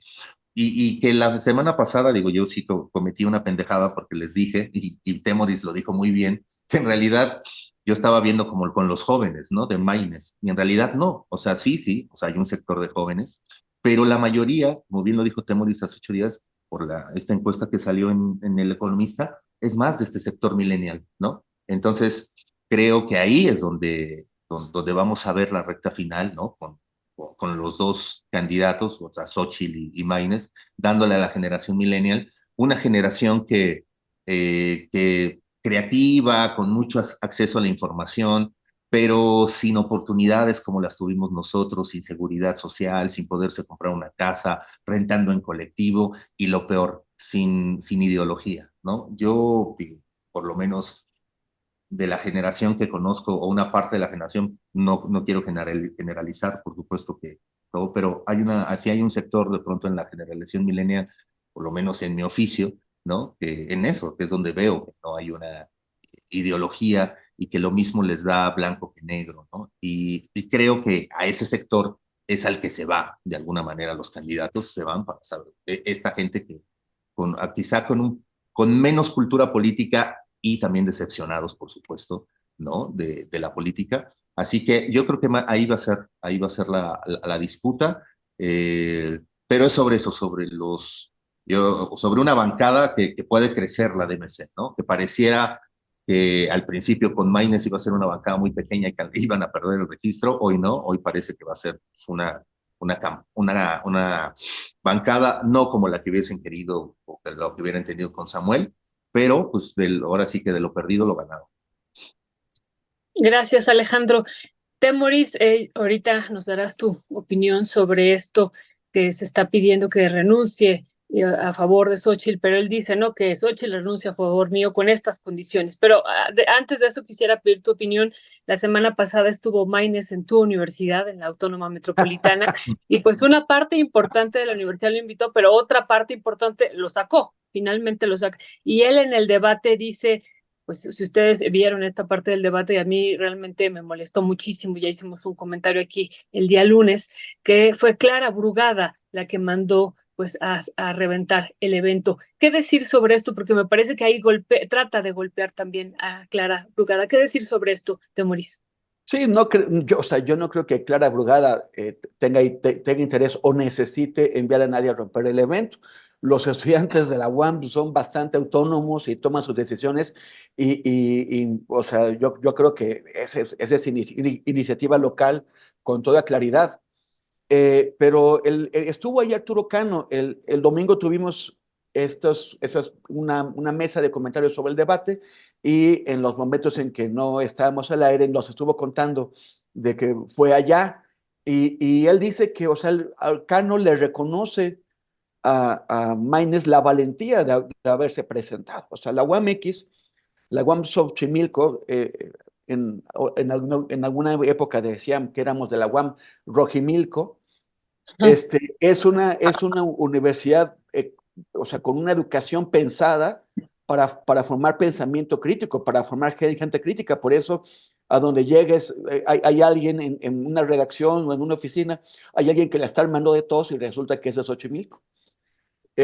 Y que la semana pasada, digo, yo sí cometí una pendejada porque les dije, y Temoris lo dijo muy bien, que en realidad yo estaba viendo como con los jóvenes, ¿no? De Maines, y en realidad no, o sea, sí, o sea, hay un sector de jóvenes, pero la mayoría, como bien lo dijo Temoris hace 8 días, por esta encuesta que salió en El Economista, es más de este sector millennial, ¿no? Entonces, creo que ahí es donde vamos a ver la recta final, ¿no? Con los dos candidatos, o sea, Xochitl y Maínez, dándole a la generación millennial, una generación que creativa, con mucho acceso a la información, pero sin oportunidades como las tuvimos nosotros, sin seguridad social, sin poderse comprar una casa, rentando en colectivo y lo peor, sin ideología, ¿no? Yo, por lo menos de la generación que conozco, o una parte de la generación, no quiero generalizar, por supuesto que todo, pero así hay un sector de pronto en la generación millennial, por lo menos en mi oficio, ¿no? Que en eso, que es donde veo que no hay una ideología y que lo mismo les da blanco que negro, ¿no? Y creo que a ese sector es al que se va, de alguna manera, los candidatos se van para saber, esta gente que quizá con menos cultura política y también decepcionados, por supuesto, ¿no? De la política. Así que yo creo que ahí va a ser la disputa, pero es sobre eso, sobre una bancada que puede crecer la DMC, ¿no? Que pareciera que al principio con Maines iba a ser una bancada muy pequeña y que iban a perder el registro, hoy no, hoy parece que va a ser una bancada no como la que hubiesen querido o lo que hubieran tenido con Samuel, pero pues ahora sí que de lo perdido lo ganado. Gracias, Alejandro. Temoris, ahorita nos darás tu opinión sobre esto que se está pidiendo que renuncie a favor de Xóchitl, pero él dice, no, que Xóchitl renuncia a favor mío con estas condiciones. Pero antes de eso quisiera pedir tu opinión. La semana pasada estuvo Maines en tu universidad, en la Autónoma Metropolitana, y pues una parte importante de la universidad lo invitó, pero otra parte importante lo sacó, finalmente lo saca. Y él en el debate dice, pues si ustedes vieron esta parte del debate, y a mí realmente me molestó muchísimo, ya hicimos un comentario aquí el día lunes, que fue Clara Brugada la que mandó pues a reventar el evento. ¿Qué decir sobre esto? Porque me parece que ahí trata de golpear también a Clara Brugada. ¿Qué decir sobre esto, Temoris? Sí, o sea, yo no creo que Clara Brugada tenga interés o necesite enviar a nadie a romper el evento. Los estudiantes de la UAM son bastante autónomos y toman sus decisiones o sea, yo creo que esa es iniciativa local con toda claridad. Pero estuvo ahí Arturo Cano. El domingo tuvimos una mesa de comentarios sobre el debate y en los momentos en que no estábamos al aire nos estuvo contando de que fue allá y él dice que, o sea, Cano le reconoce a Maines la valentía de haberse presentado. O sea, la UAMX, la UAM Xochimilco, en alguna época decían que éramos de la UAM Rojimilco. Es una universidad, o sea, con una educación pensada para formar pensamiento crítico, para formar gente crítica. Por eso, a donde llegues, hay alguien en una redacción o en una oficina, hay alguien que la está armando de tos y resulta que es de Xochimilco. Y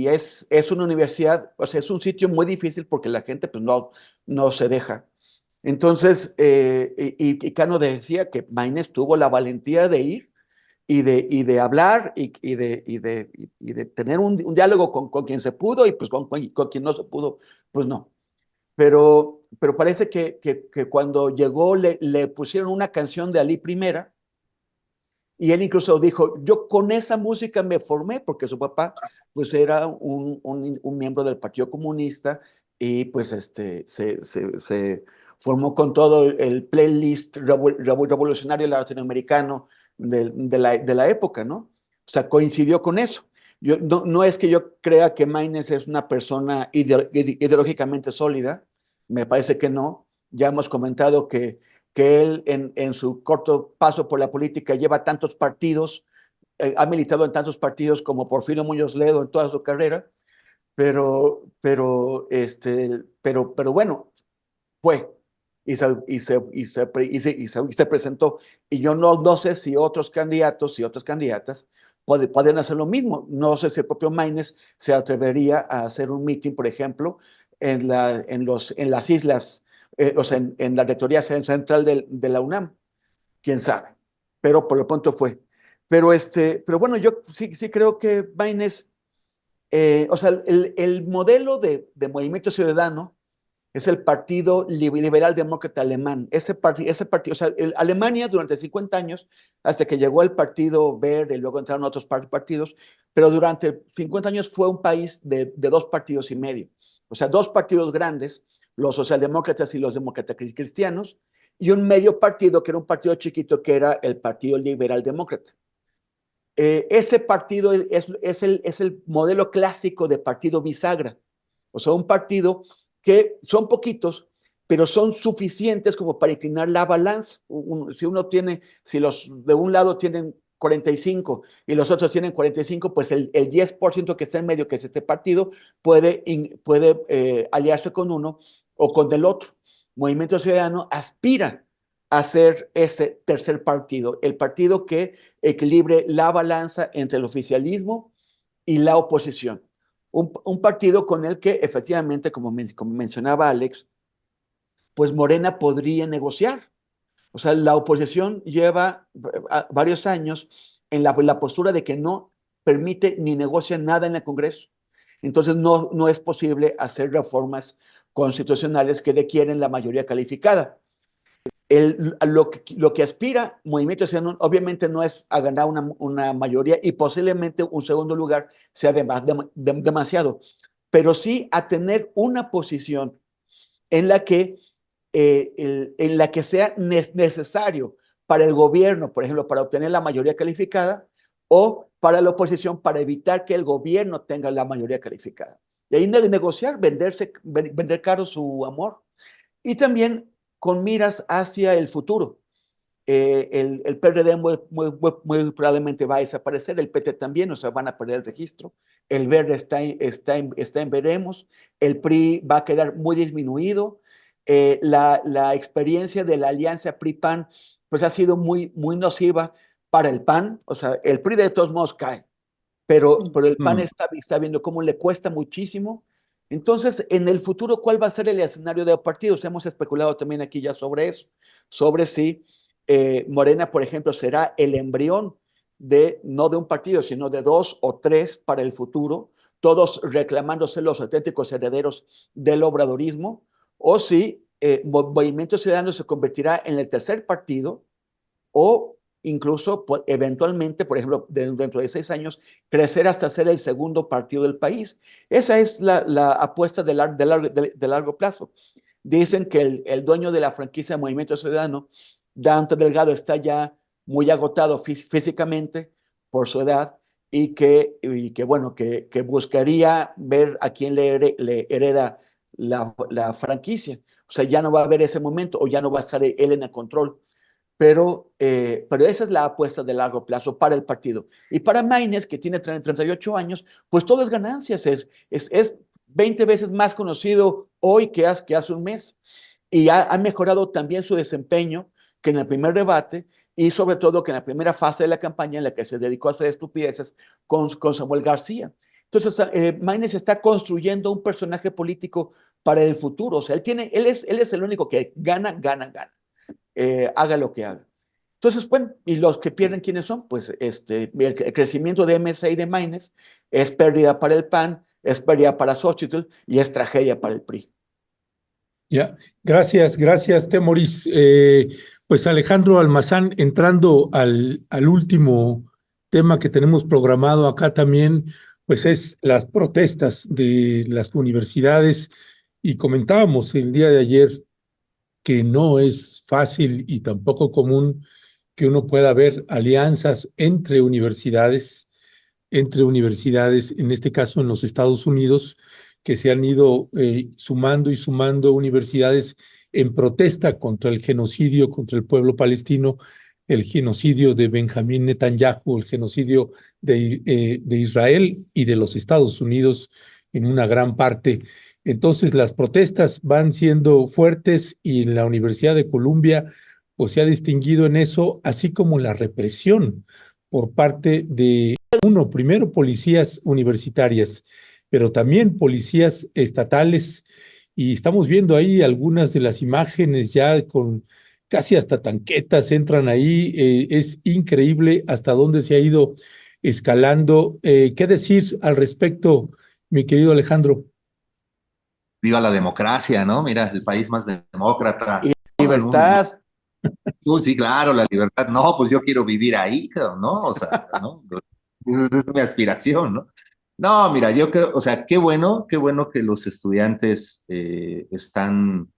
es una universidad, o sea, es un sitio muy difícil porque la gente pues no se deja. Entonces, y Cano decía que Maines tuvo la valentía de ir y de hablar y de tener un diálogo con quien se pudo y pues con quien no se pudo, pues no. Pero parece que cuando llegó le pusieron una canción de Ali Primera y él incluso dijo, yo con esa música me formé porque su papá pues era un miembro del Partido Comunista y pues se formó con todo el playlist revolucionario latinoamericano de la época, ¿no? O sea, coincidió con eso. No es que yo crea que Maines es una persona ideológicamente sólida, me parece que no. Ya hemos comentado que él en su corto paso por la política lleva tantos partidos, ha militado en tantos partidos como Porfirio Muñoz Ledo en toda su carrera, pero bueno, fue y se presentó. Y yo no sé si otros candidatos y otras candidatas pueden hacer lo mismo. No sé si el propio Maines se atrevería a hacer un meeting, por ejemplo, en las islas, o sea, en la rectoría central de la UNAM. Quién sabe. Pero por lo pronto fue. Pero bueno, yo sí creo que Maines, o sea, el modelo de Movimiento Ciudadano es el Partido Liberal Demócrata Alemán. Ese partido, o sea, Alemania durante 50 años, hasta que llegó el Partido Verde y luego entraron otros partidos, pero durante 50 años fue un país de 2,5 partidos. O sea, 2 partidos grandes, los socialdemócratas y los demócratas cristianos, y un medio partido que era un partido chiquito que era el Partido Liberal Demócrata. Ese partido es el modelo clásico de partido bisagra. O sea, un partido que son poquitos, pero son suficientes como para inclinar la balanza. Si los de un lado tienen 45 y los otros tienen 45, pues el 10% que está en medio, que es este partido, puede aliarse con uno o con el otro. Movimiento Ciudadano aspira a ser ese tercer partido, el partido que equilibre la balanza entre el oficialismo y la oposición. un partido con el que efectivamente, como mencionaba Alex, pues Morena podría negociar. O sea, la oposición lleva varios años en la postura de que no permite ni negocia nada en el Congreso. Entonces no es posible hacer reformas constitucionales que requieren la mayoría calificada. Lo que aspira Movimiento Ciudadano obviamente no es a ganar una mayoría y posiblemente un segundo lugar sea demasiado, pero sí a tener una posición en la que, sea necesario para el gobierno, por ejemplo, para obtener la mayoría calificada, o para la oposición para evitar que el gobierno tenga la mayoría calificada. Y ahí negociar, vender caro su amor. Y también con miras hacia el futuro. El PRD muy probablemente va a desaparecer, el PT también, o sea, van a perder el registro, el Verde está en veremos, el PRI va a quedar muy disminuido, la experiencia de la alianza PRI-PAN pues ha sido muy nociva para el PAN, o sea, el PRI de todos modos cae, pero el PAN está viendo cómo le cuesta muchísimo. Entonces, en el futuro, ¿cuál va a ser el escenario de partidos? Hemos especulado también aquí ya sobre eso, sobre si Morena, por ejemplo, será el embrión no de un partido, sino de 2 o 3 para el futuro, todos reclamándose los auténticos herederos del obradorismo, o si Movimiento Ciudadano se convertirá en el tercer partido, o incluso eventualmente, por ejemplo, dentro de 6 años, crecer hasta ser el segundo partido del país. Esa es la apuesta de largo plazo. Dicen que el dueño de la franquicia de Movimiento Ciudadano, Dante Delgado, está ya muy agotado físicamente por su edad y que buscaría ver a quién le hereda la franquicia. O sea, ya no va a haber ese momento o ya no va a estar él en el control. Pero esa es la apuesta de largo plazo para el partido. Y para Maynes, que tiene 38 años, pues todo es ganancias. Es 20 veces más conocido hoy que hace un mes. Y ha mejorado también su desempeño que en el primer debate y sobre todo que en la primera fase de la campaña en la que se dedicó a hacer estupideces con Samuel García. Entonces, Maynes está construyendo un personaje político para el futuro. O sea, él es el único que gana. Haga lo que haga. Entonces, bueno, y los que pierden, ¿quiénes son? Pues el crecimiento de MC y de Maynes es pérdida para el PAN, es pérdida para Xochitl y es tragedia para el PRI. Ya, gracias, Temoris. Pues Alejandro Almazán, entrando al último tema que tenemos programado acá también, pues es las protestas de las universidades, y comentábamos el día de ayer que no es fácil y tampoco común que uno pueda ver alianzas entre universidades, en este caso en los Estados Unidos, que se han ido sumando y sumando universidades en protesta contra el genocidio contra el pueblo palestino, el genocidio de Benjamín Netanyahu, el genocidio de Israel y de los Estados Unidos en una gran parte. Entonces las protestas van siendo fuertes y la Universidad de Columbia pues se ha distinguido en eso, así como la represión por parte de primero policías universitarias, pero también policías estatales, y estamos viendo ahí algunas de las imágenes ya con casi hasta tanquetas entran ahí. Es increíble hasta dónde se ha ido escalando. ¿Qué decir al respecto, mi querido Alejandro? Viva la democracia, ¿no? Mira, el país más demócrata. Y libertad. Sí, claro, la libertad. No, pues yo quiero vivir ahí, ¿no? O sea, ¿no? Es mi aspiración, ¿no? No, mira, yo creo, o sea, qué bueno que los estudiantes están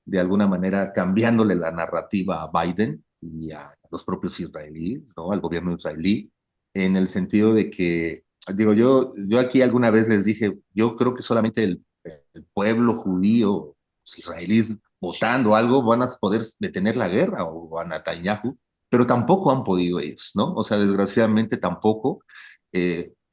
de alguna manera cambiándole la narrativa a Biden y a los propios israelíes, ¿no? Al gobierno israelí, en el sentido de que, digo, yo aquí alguna vez les dije, yo creo que solamente el pueblo judío, los israelíes votando algo, van a poder detener la guerra o a Netanyahu, pero tampoco han podido ellos, ¿no? O sea, desgraciadamente tampoco.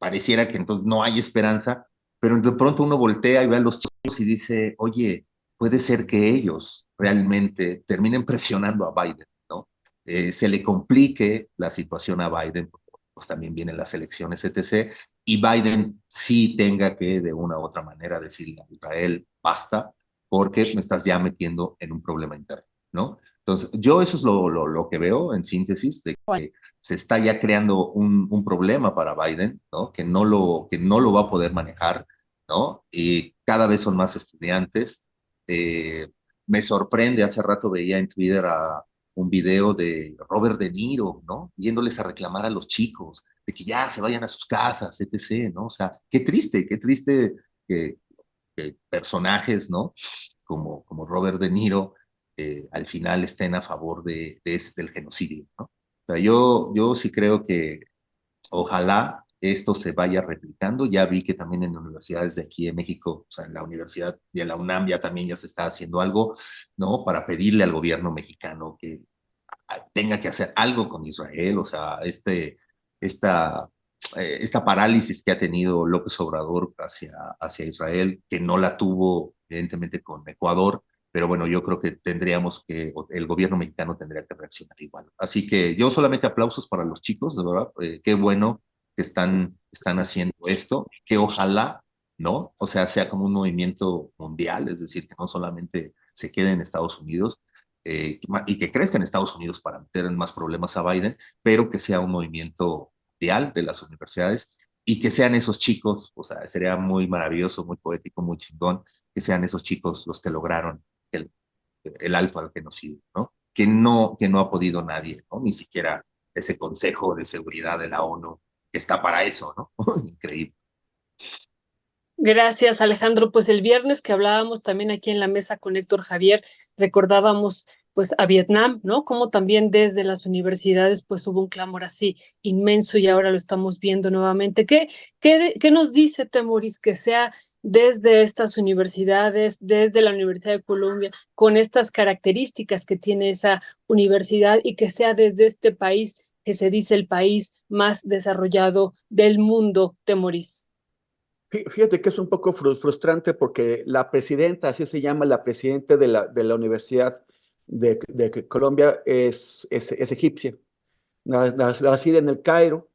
Pareciera que entonces no hay esperanza, pero de pronto uno voltea y ve a los chicos y dice, oye, puede ser que ellos realmente terminen presionando a Biden, ¿no? Se le complique la situación a Biden, pues también vienen las elecciones, etc. y Biden sí tenga que de una u otra manera decirle a Israel, basta, porque me estás ya metiendo en un problema interno, ¿no? Entonces, yo eso es lo que veo en síntesis, de que se está ya creando un problema para Biden, ¿no? Que no lo va a poder manejar, ¿no? Y cada vez son más estudiantes. Me sorprende, hace rato veía en Twitter un video de Robert De Niro, ¿no? Yéndoles a reclamar a los chicos de que ya se vayan a sus casas, etc., ¿no? O sea, qué triste que, que personajes, ¿no? Como Robert De Niro, al final estén a favor del genocidio, ¿no? O sea, yo sí creo que ojalá esto se vaya replicando. Ya vi que también en universidades de aquí en México, o sea, en la universidad y en la UNAM ya también ya se está haciendo algo, ¿no? Para pedirle al gobierno mexicano que tenga que hacer algo con Israel, o sea, esta, esta parálisis que ha tenido López Obrador hacia Israel, que no la tuvo evidentemente con Ecuador, pero bueno, yo creo que el gobierno mexicano tendría que reaccionar igual. Así que yo solamente aplausos para los chicos, de verdad, qué bueno que están haciendo esto, que ojalá, ¿no? O sea, sea como un movimiento mundial, es decir, que no solamente se quede en Estados Unidos, y que crezca en Estados Unidos para meter en más problemas a Biden, pero que sea un movimiento mundial de las universidades y que sean esos chicos, o sea, sería muy maravilloso, muy poético, muy chingón, que sean esos chicos los que lograron el alto al genocidio, ¿no? Que no ha podido nadie, ¿no? Ni siquiera ese Consejo de Seguridad de la ONU, que está para eso, ¿no? Increíble. Gracias, Alejandro. Pues el viernes que hablábamos también aquí en la mesa con Héctor Javier, recordábamos pues a Vietnam, ¿no? Como también desde las universidades pues hubo un clamor así inmenso y ahora lo estamos viendo nuevamente. ¿Qué nos dice Temoris que sea desde estas universidades, desde la Universidad de Columbia, con estas características que tiene esa universidad y que sea desde este país que se dice el país más desarrollado del mundo, Temoris? Fíjate que es un poco frustrante porque la presidenta, así se llama la presidenta de la Universidad de Colombia, es egipcia, nacida en el Cairo,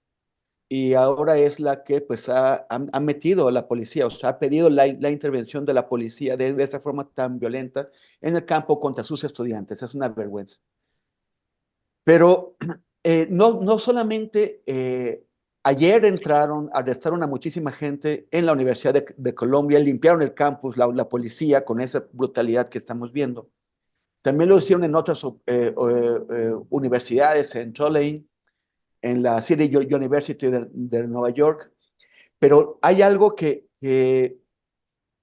y ahora es la que pues ha metido a la policía, o sea, ha pedido la intervención de la policía de esa forma tan violenta en el campo contra sus estudiantes. Es una vergüenza. Pero no solamente ayer arrestaron a muchísima gente en la Universidad de Colombia, limpiaron el campus, la policía, con esa brutalidad que estamos viendo. También lo hicieron en otras universidades, en Tulane, en la City University de Nueva York. Pero hay algo que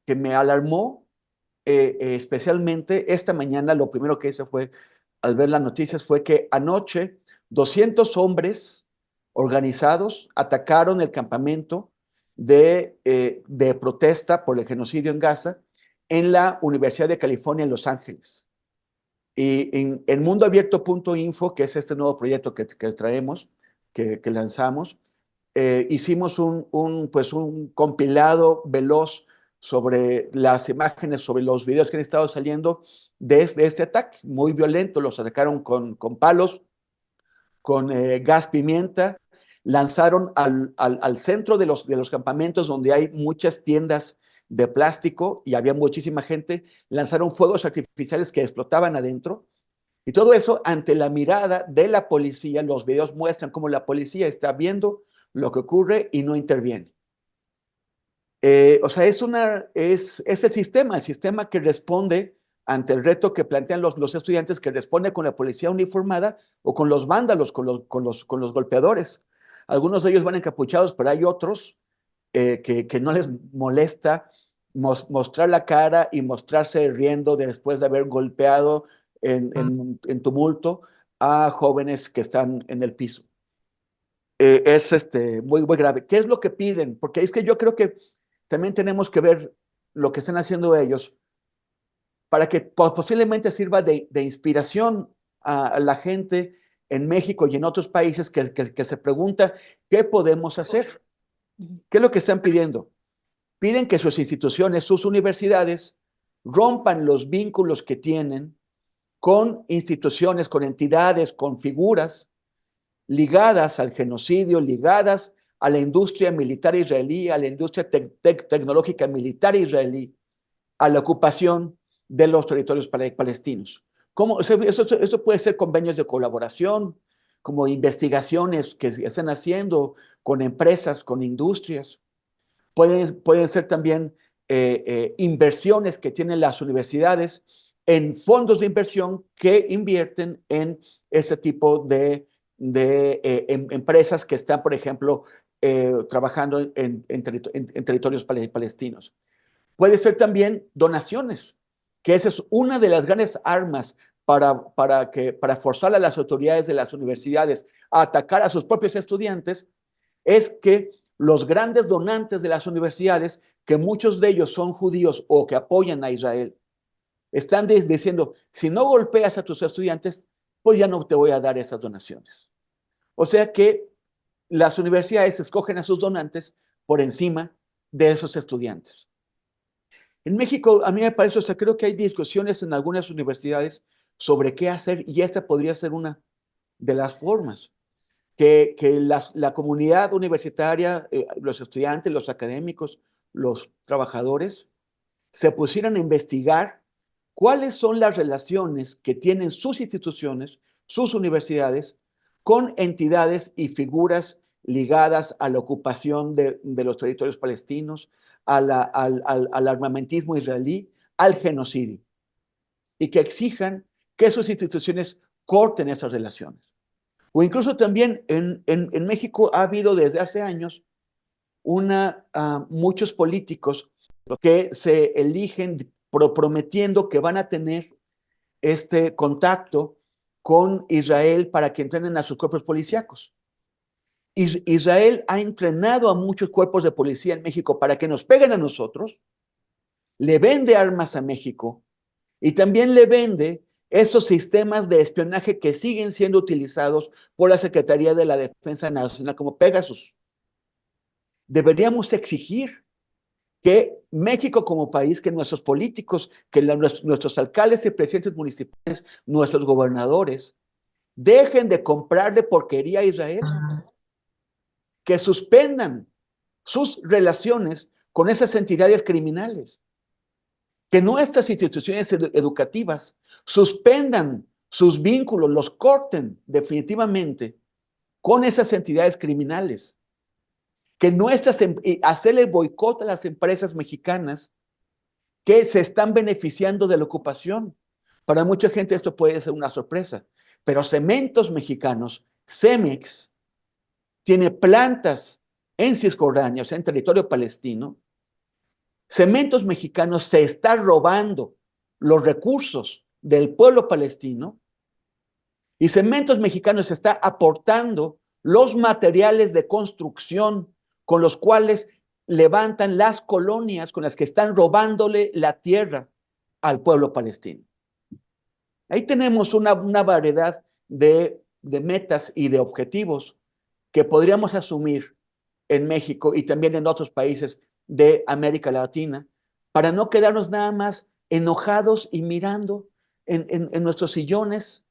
me alarmó, especialmente esta mañana. Lo primero que hice fue, al ver las noticias, fue que anoche 200 hombres organizados atacaron el campamento de protesta por el genocidio en Gaza en la Universidad de California en Los Ángeles. Y en mundoabierto.info, que es este nuevo proyecto que traemos, que lanzamos, hicimos pues un compilado veloz sobre las imágenes, sobre los videos que han estado saliendo de este ataque muy violento. Los atacaron con palos, con gas pimienta, lanzaron al centro de los campamentos donde hay muchas tiendas de plástico y había muchísima gente, lanzaron fuegos artificiales que explotaban adentro. Y todo eso ante la mirada de la policía. Los videos muestran cómo la policía está viendo lo que ocurre y no interviene. O sea, es el sistema que responde ante el reto que plantean los estudiantes, que responde con la policía uniformada o con los vándalos, con los golpeadores. Algunos de ellos van encapuchados, pero hay otros que no les molesta mostrar la cara y mostrarse riendo después de haber golpeado en tumulto a jóvenes que están en el piso. Es muy, muy grave. ¿Qué es lo que piden? Porque es que yo creo que también tenemos que ver lo que están haciendo ellos para que posiblemente sirva de inspiración a la gente en México y en otros países que se pregunta, ¿qué podemos hacer? ¿Qué es lo que están pidiendo? Piden que sus instituciones, sus universidades, rompan los vínculos que tienen con instituciones, con entidades, con figuras ligadas al genocidio, ligadas a la industria militar israelí, a la industria tecnológica militar israelí, a la ocupación de los territorios palestinos. Eso puede ser convenios de colaboración, como investigaciones que se están haciendo con empresas, con industrias. Pueden ser también inversiones que tienen las universidades en fondos de inversión que invierten en ese tipo de empresas que están, por ejemplo, trabajando en territorios palestinos. Puede ser también donaciones, que esa es una de las grandes armas para forzar a las autoridades de las universidades a atacar a sus propios estudiantes, es que los grandes donantes de las universidades, que muchos de ellos son judíos o que apoyan a Israel, están diciendo, si no golpeas a tus estudiantes, pues ya no te voy a dar esas donaciones. O sea que las universidades escogen a sus donantes por encima de esos estudiantes. En México, a mí me parece, o sea, creo que hay discusiones en algunas universidades sobre qué hacer, y esta podría ser una de las formas. Que la comunidad universitaria, los estudiantes, los académicos, los trabajadores, se pusieran a investigar cuáles son las relaciones que tienen sus instituciones, sus universidades, con entidades y figuras ligadas a la ocupación de los territorios palestinos, al armamentismo israelí, al genocidio, y que exijan que sus instituciones corten esas relaciones. O incluso también en México ha habido desde hace años muchos políticos que se eligen prometiendo que van a tener este contacto con Israel para que entrenen a sus cuerpos policíacos. Israel ha entrenado a muchos cuerpos de policía en México para que nos peguen a nosotros, le vende armas a México y también le vende esos sistemas de espionaje que siguen siendo utilizados por la Secretaría de la Defensa Nacional como Pegasus. Deberíamos exigir que México como país, que nuestros políticos, que nuestros alcaldes y presidentes municipales, nuestros gobernadores, dejen de comprarle porquería a Israel, que suspendan sus relaciones con esas entidades criminales, que nuestras instituciones educativas suspendan sus vínculos, los corten definitivamente con esas entidades criminales, que hacerle boicot a las empresas mexicanas que se están beneficiando de la ocupación. Para mucha gente esto puede ser una sorpresa, pero Cementos Mexicanos, Cemex, tiene plantas en Cisjordania, o sea, en territorio palestino. Cementos Mexicanos se está robando los recursos del pueblo palestino y Cementos Mexicanos está aportando los materiales de construcción con los cuales levantan las colonias con las que están robándole la tierra al pueblo palestino. Ahí tenemos una variedad de metas y de objetivos que podríamos asumir en México y también en otros países de América Latina, para no quedarnos nada más enojados y mirando en nuestros sillones,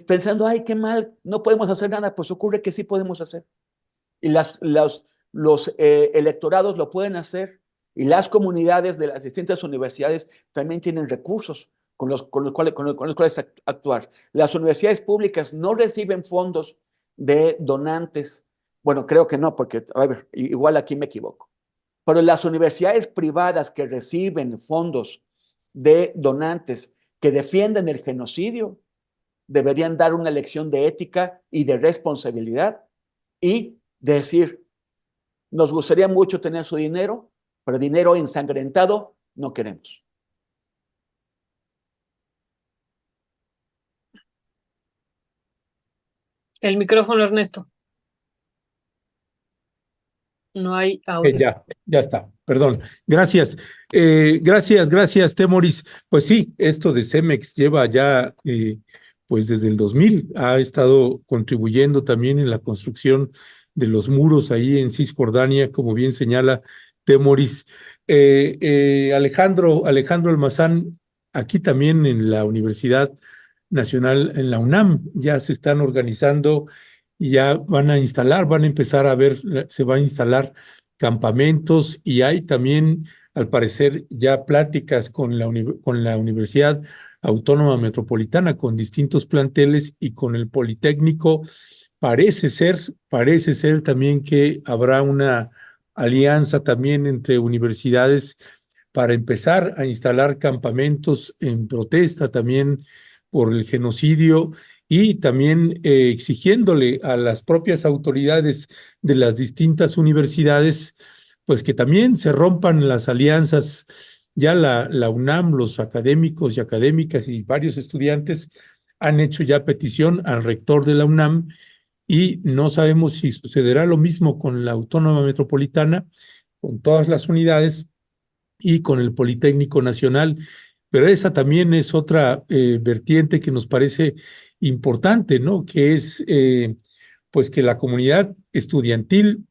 pensando, ay, qué mal, no podemos hacer nada. Pues ocurre que sí podemos hacer. Y los electorados lo pueden hacer, y las comunidades de las distintas universidades también tienen recursos con los cuales actuar. Las universidades públicas no reciben fondos de donantes. Bueno, creo que no, porque, a ver, igual aquí me equivoco. Pero las universidades privadas que reciben fondos de donantes que defienden el genocidio deberían dar una lección de ética y de responsabilidad y decir, nos gustaría mucho tener su dinero, pero dinero ensangrentado no queremos. El micrófono, Ernesto. No hay audio. Ya está, perdón. Gracias. Gracias, Temoris. Pues sí, esto de Cemex lleva ya, pues desde el 2000, ha estado contribuyendo también en la construcción de los muros ahí en Cisjordania, como bien señala Temoris. Alejandro Almazán, aquí también en la Universidad Nacional, en la UNAM, ya se están organizando y ya van a empezar a ver, se van a instalar campamentos y hay también, al parecer, ya pláticas con con la Universidad Autónoma Metropolitana, con distintos planteles y con el Politécnico. Parece ser también que habrá una alianza también entre universidades para empezar a instalar campamentos en protesta también por el genocidio y también exigiéndole a las propias autoridades de las distintas universidades, pues que también se rompan las alianzas. Ya la UNAM, los académicos y académicas y varios estudiantes han hecho ya petición al rector de la UNAM y no sabemos si sucederá lo mismo con la Autónoma Metropolitana, con todas las unidades y con el Politécnico Nacional. Pero esa también es otra vertiente que nos parece importante, ¿no? Que es pues que la comunidad estudiantil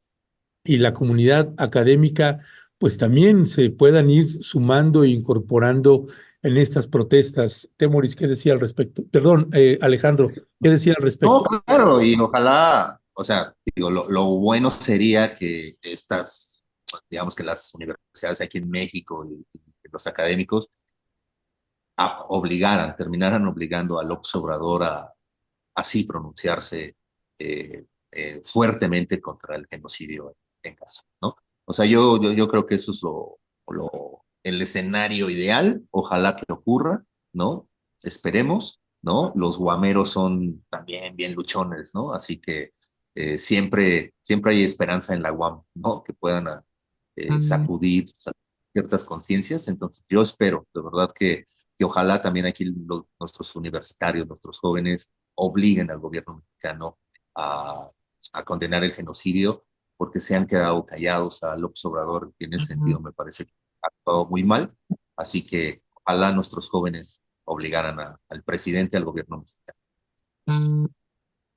y la comunidad académica pues también se puedan ir sumando e incorporando en estas protestas. Temoris, ¿qué decía al respecto? Perdón, Alejandro, ¿qué decía al No, respecto? claro, y ojalá, o sea, digo, lo bueno sería que estas, digamos que las universidades aquí en México y los académicos terminaran obligando a López Obrador a así pronunciarse fuertemente contra el genocidio en Gaza, ¿no? O sea, yo creo que eso es el escenario ideal, ojalá que ocurra, ¿no? Esperemos, ¿no? Los guameros son también bien luchones, ¿no? Así que siempre hay esperanza en la UAM, ¿no? Que puedan sacudir ciertas conciencias. Entonces, yo espero, de verdad, que ojalá también aquí nuestros universitarios, nuestros jóvenes, obliguen al gobierno mexicano a, a condenar el genocidio, porque se han quedado callados a López Obrador, y en ese sentido me parece que ha actuado muy mal. Así que ojalá nuestros jóvenes obligaran al presidente, al gobierno mexicano.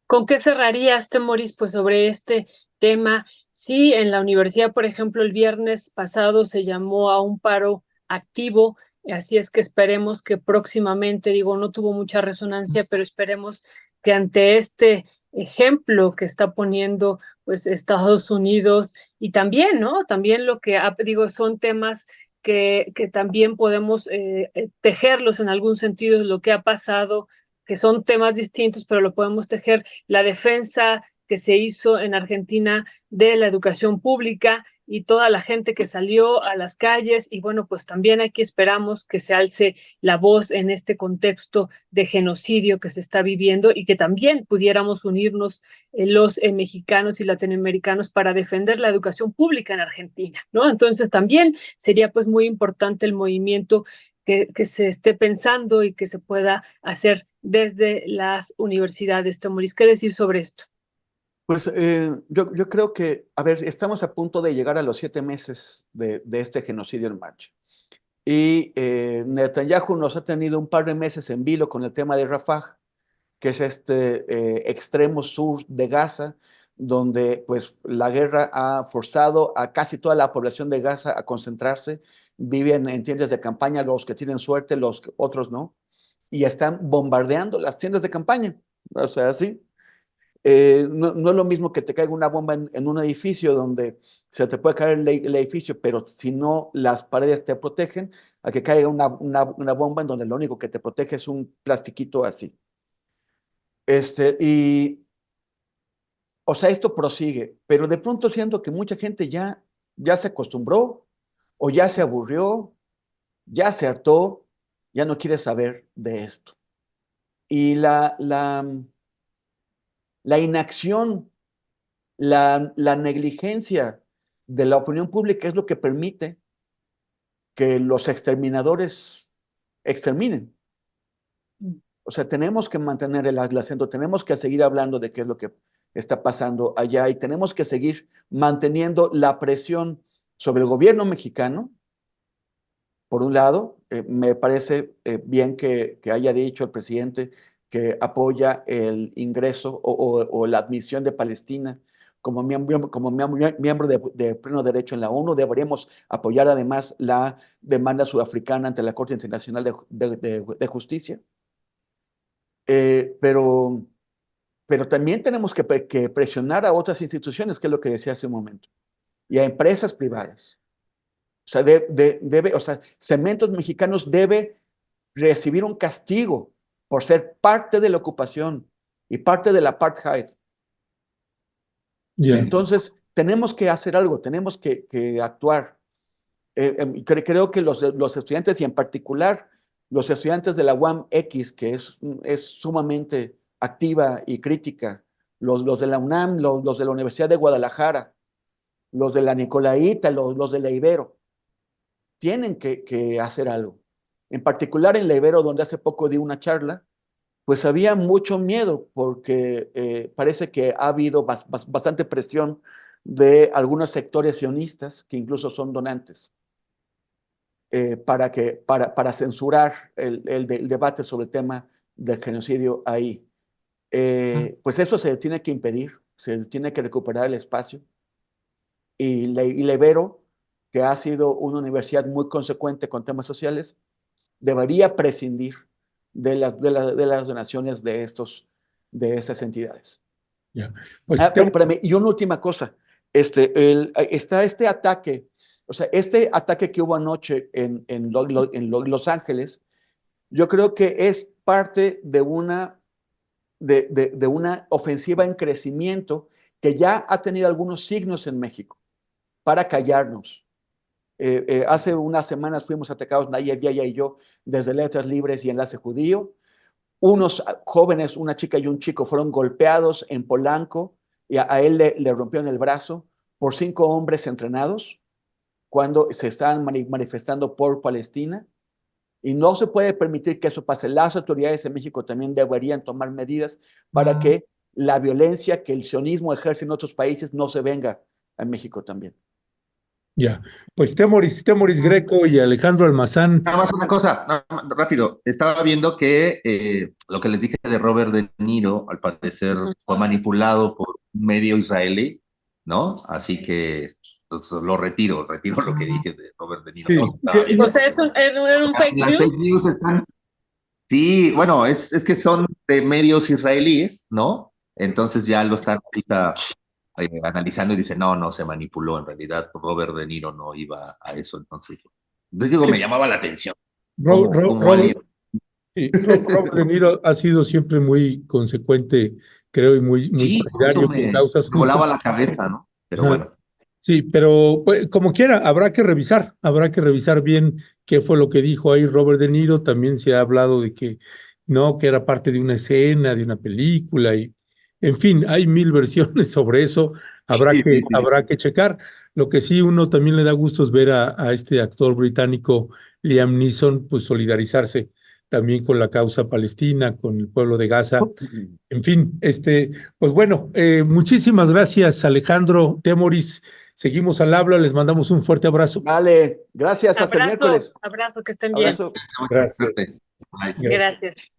¿Con qué cerrarías, Temoris, pues sobre este tema? Sí, en la universidad, por ejemplo, el viernes pasado se llamó a un paro activo, así es que esperemos que próximamente, digo, no tuvo mucha resonancia, pero esperemos que ante este ejemplo que está poniendo pues Estados Unidos y también, ¿no? También lo que digo son temas que también podemos tejerlos en algún sentido de lo que ha pasado, que son temas distintos, pero lo podemos tejer. La defensa que se hizo en Argentina de la educación pública y toda la gente que salió a las calles, y bueno, pues también aquí esperamos que se alce la voz en este contexto de genocidio que se está viviendo y que también pudiéramos unirnos los mexicanos y latinoamericanos para defender la educación pública en Argentina, ¿no? Entonces también sería pues muy importante el movimiento que se esté pensando y que se pueda hacer desde las universidades. Temoris, ¿qué decir sobre esto? Pues yo creo que, a ver, estamos a punto de llegar a los 7 meses de este genocidio en marcha. Y Netanyahu nos ha tenido un par de meses en vilo con el tema de Rafah, que es este extremo sur de Gaza, donde pues la guerra ha forzado a casi toda la población de Gaza a concentrarse. Viven en tiendas de campaña, los que tienen suerte, los otros no, y están bombardeando las tiendas de campaña. O sea, sí. No es lo mismo que te caiga una bomba en un edificio donde se te puede caer el edificio, pero si no las paredes te protegen, a que caiga una bomba en donde lo único que te protege es un plastiquito así. Y, o sea, esto prosigue, pero de pronto siento que mucha gente ya se acostumbró o ya se aburrió, ya se hartó, ya no quiere saber de esto. Y la inacción, la negligencia de la opinión pública es lo que permite que los exterminadores exterminen. O sea, tenemos que mantener el acento, tenemos que seguir hablando de qué es lo que está pasando allá y tenemos que seguir manteniendo la presión sobre el gobierno mexicano. Por un lado, me parece bien que haya dicho el presidente que apoya el ingreso o la admisión de Palestina como miembro de pleno derecho en la ONU. Deberíamos apoyar además la demanda sudafricana ante la Corte Internacional de Justicia. Pero pero también tenemos que presionar a otras instituciones, que es lo que decía hace un momento, y a empresas privadas. O sea, Cementos Mexicanos debe recibir un castigo por ser parte de la ocupación y parte del apartheid. Ya. Entonces, tenemos que hacer algo, tenemos que actuar. Creo que los estudiantes, y en particular los estudiantes de la UAM X, que es sumamente activa y crítica, los de la UNAM, los de la Universidad de Guadalajara, los de la Nicolaita, los de la Ibero, tienen que hacer algo. En particular en la Ibero, donde hace poco di una charla, pues había mucho miedo porque parece que ha habido bastante presión de algunos sectores sionistas que incluso son donantes para censurar el debate sobre el tema del genocidio ahí. Pues eso se tiene que impedir, se tiene que recuperar el espacio. Y la Ibero, que ha sido una universidad muy consecuente con temas sociales, debería prescindir de las donaciones de esas entidades. Ya. Pues Espérame, y una última cosa, está este ataque, o sea, este ataque que hubo anoche en Los Ángeles, yo creo que es parte de una ofensiva en crecimiento que ya ha tenido algunos signos en México para callarnos. Hace unas semanas fuimos atacados, Nayib Yaya y yo, desde Letras Libres y Enlace Judío. Unos jóvenes, una chica y un chico, fueron golpeados en Polanco y a él le rompieron el brazo por 5 hombres entrenados cuando se estaban manifestando por Palestina. Y no se puede permitir que eso pase. Las autoridades en México también deberían tomar medidas para que la violencia que el sionismo ejerce en otros países no se venga a México también. ya. Pues Temoris Greco y Alejandro Almazán. Nada más una cosa, nada más, rápido. Estaba viendo que lo que les dije de Robert De Niro, al parecer, fue manipulado por un medio israelí, ¿no? Así que pues, lo retiro lo que dije de Robert De Niro. Sí. ¿No? Estaba O viendo sea, era un fake las news. fake news están. Sí, bueno, es que son de medios israelíes, ¿no? Entonces ya lo están ahorita analizando y dicen, no, se manipuló, en realidad Robert De Niro no iba a eso, entonces digo, me llamaba la atención. Como alguien... Robert De Niro ha sido siempre muy consecuente, creo, y muy Sí, partidario eso con me causas justas. volaba la cabeza, ¿no? Pero Ajá. bueno. Sí, pero pues, como quiera, habrá que revisar bien qué fue lo que dijo ahí Robert De Niro. También se ha hablado de que no, que era parte de una escena, de una película, y en fin, hay 1000 versiones sobre eso. Habrá que checar. Lo que sí uno también le da gusto es ver a este actor británico Liam Neeson, pues solidarizarse también con la causa palestina, con el pueblo de Gaza. En fin, pues bueno, muchísimas gracias, Alejandro, Temoris. Seguimos al habla, les mandamos un fuerte abrazo. Vale, gracias, hasta el miércoles. Abrazo, que estén bien. Abrazo. Gracias. Bye. Gracias.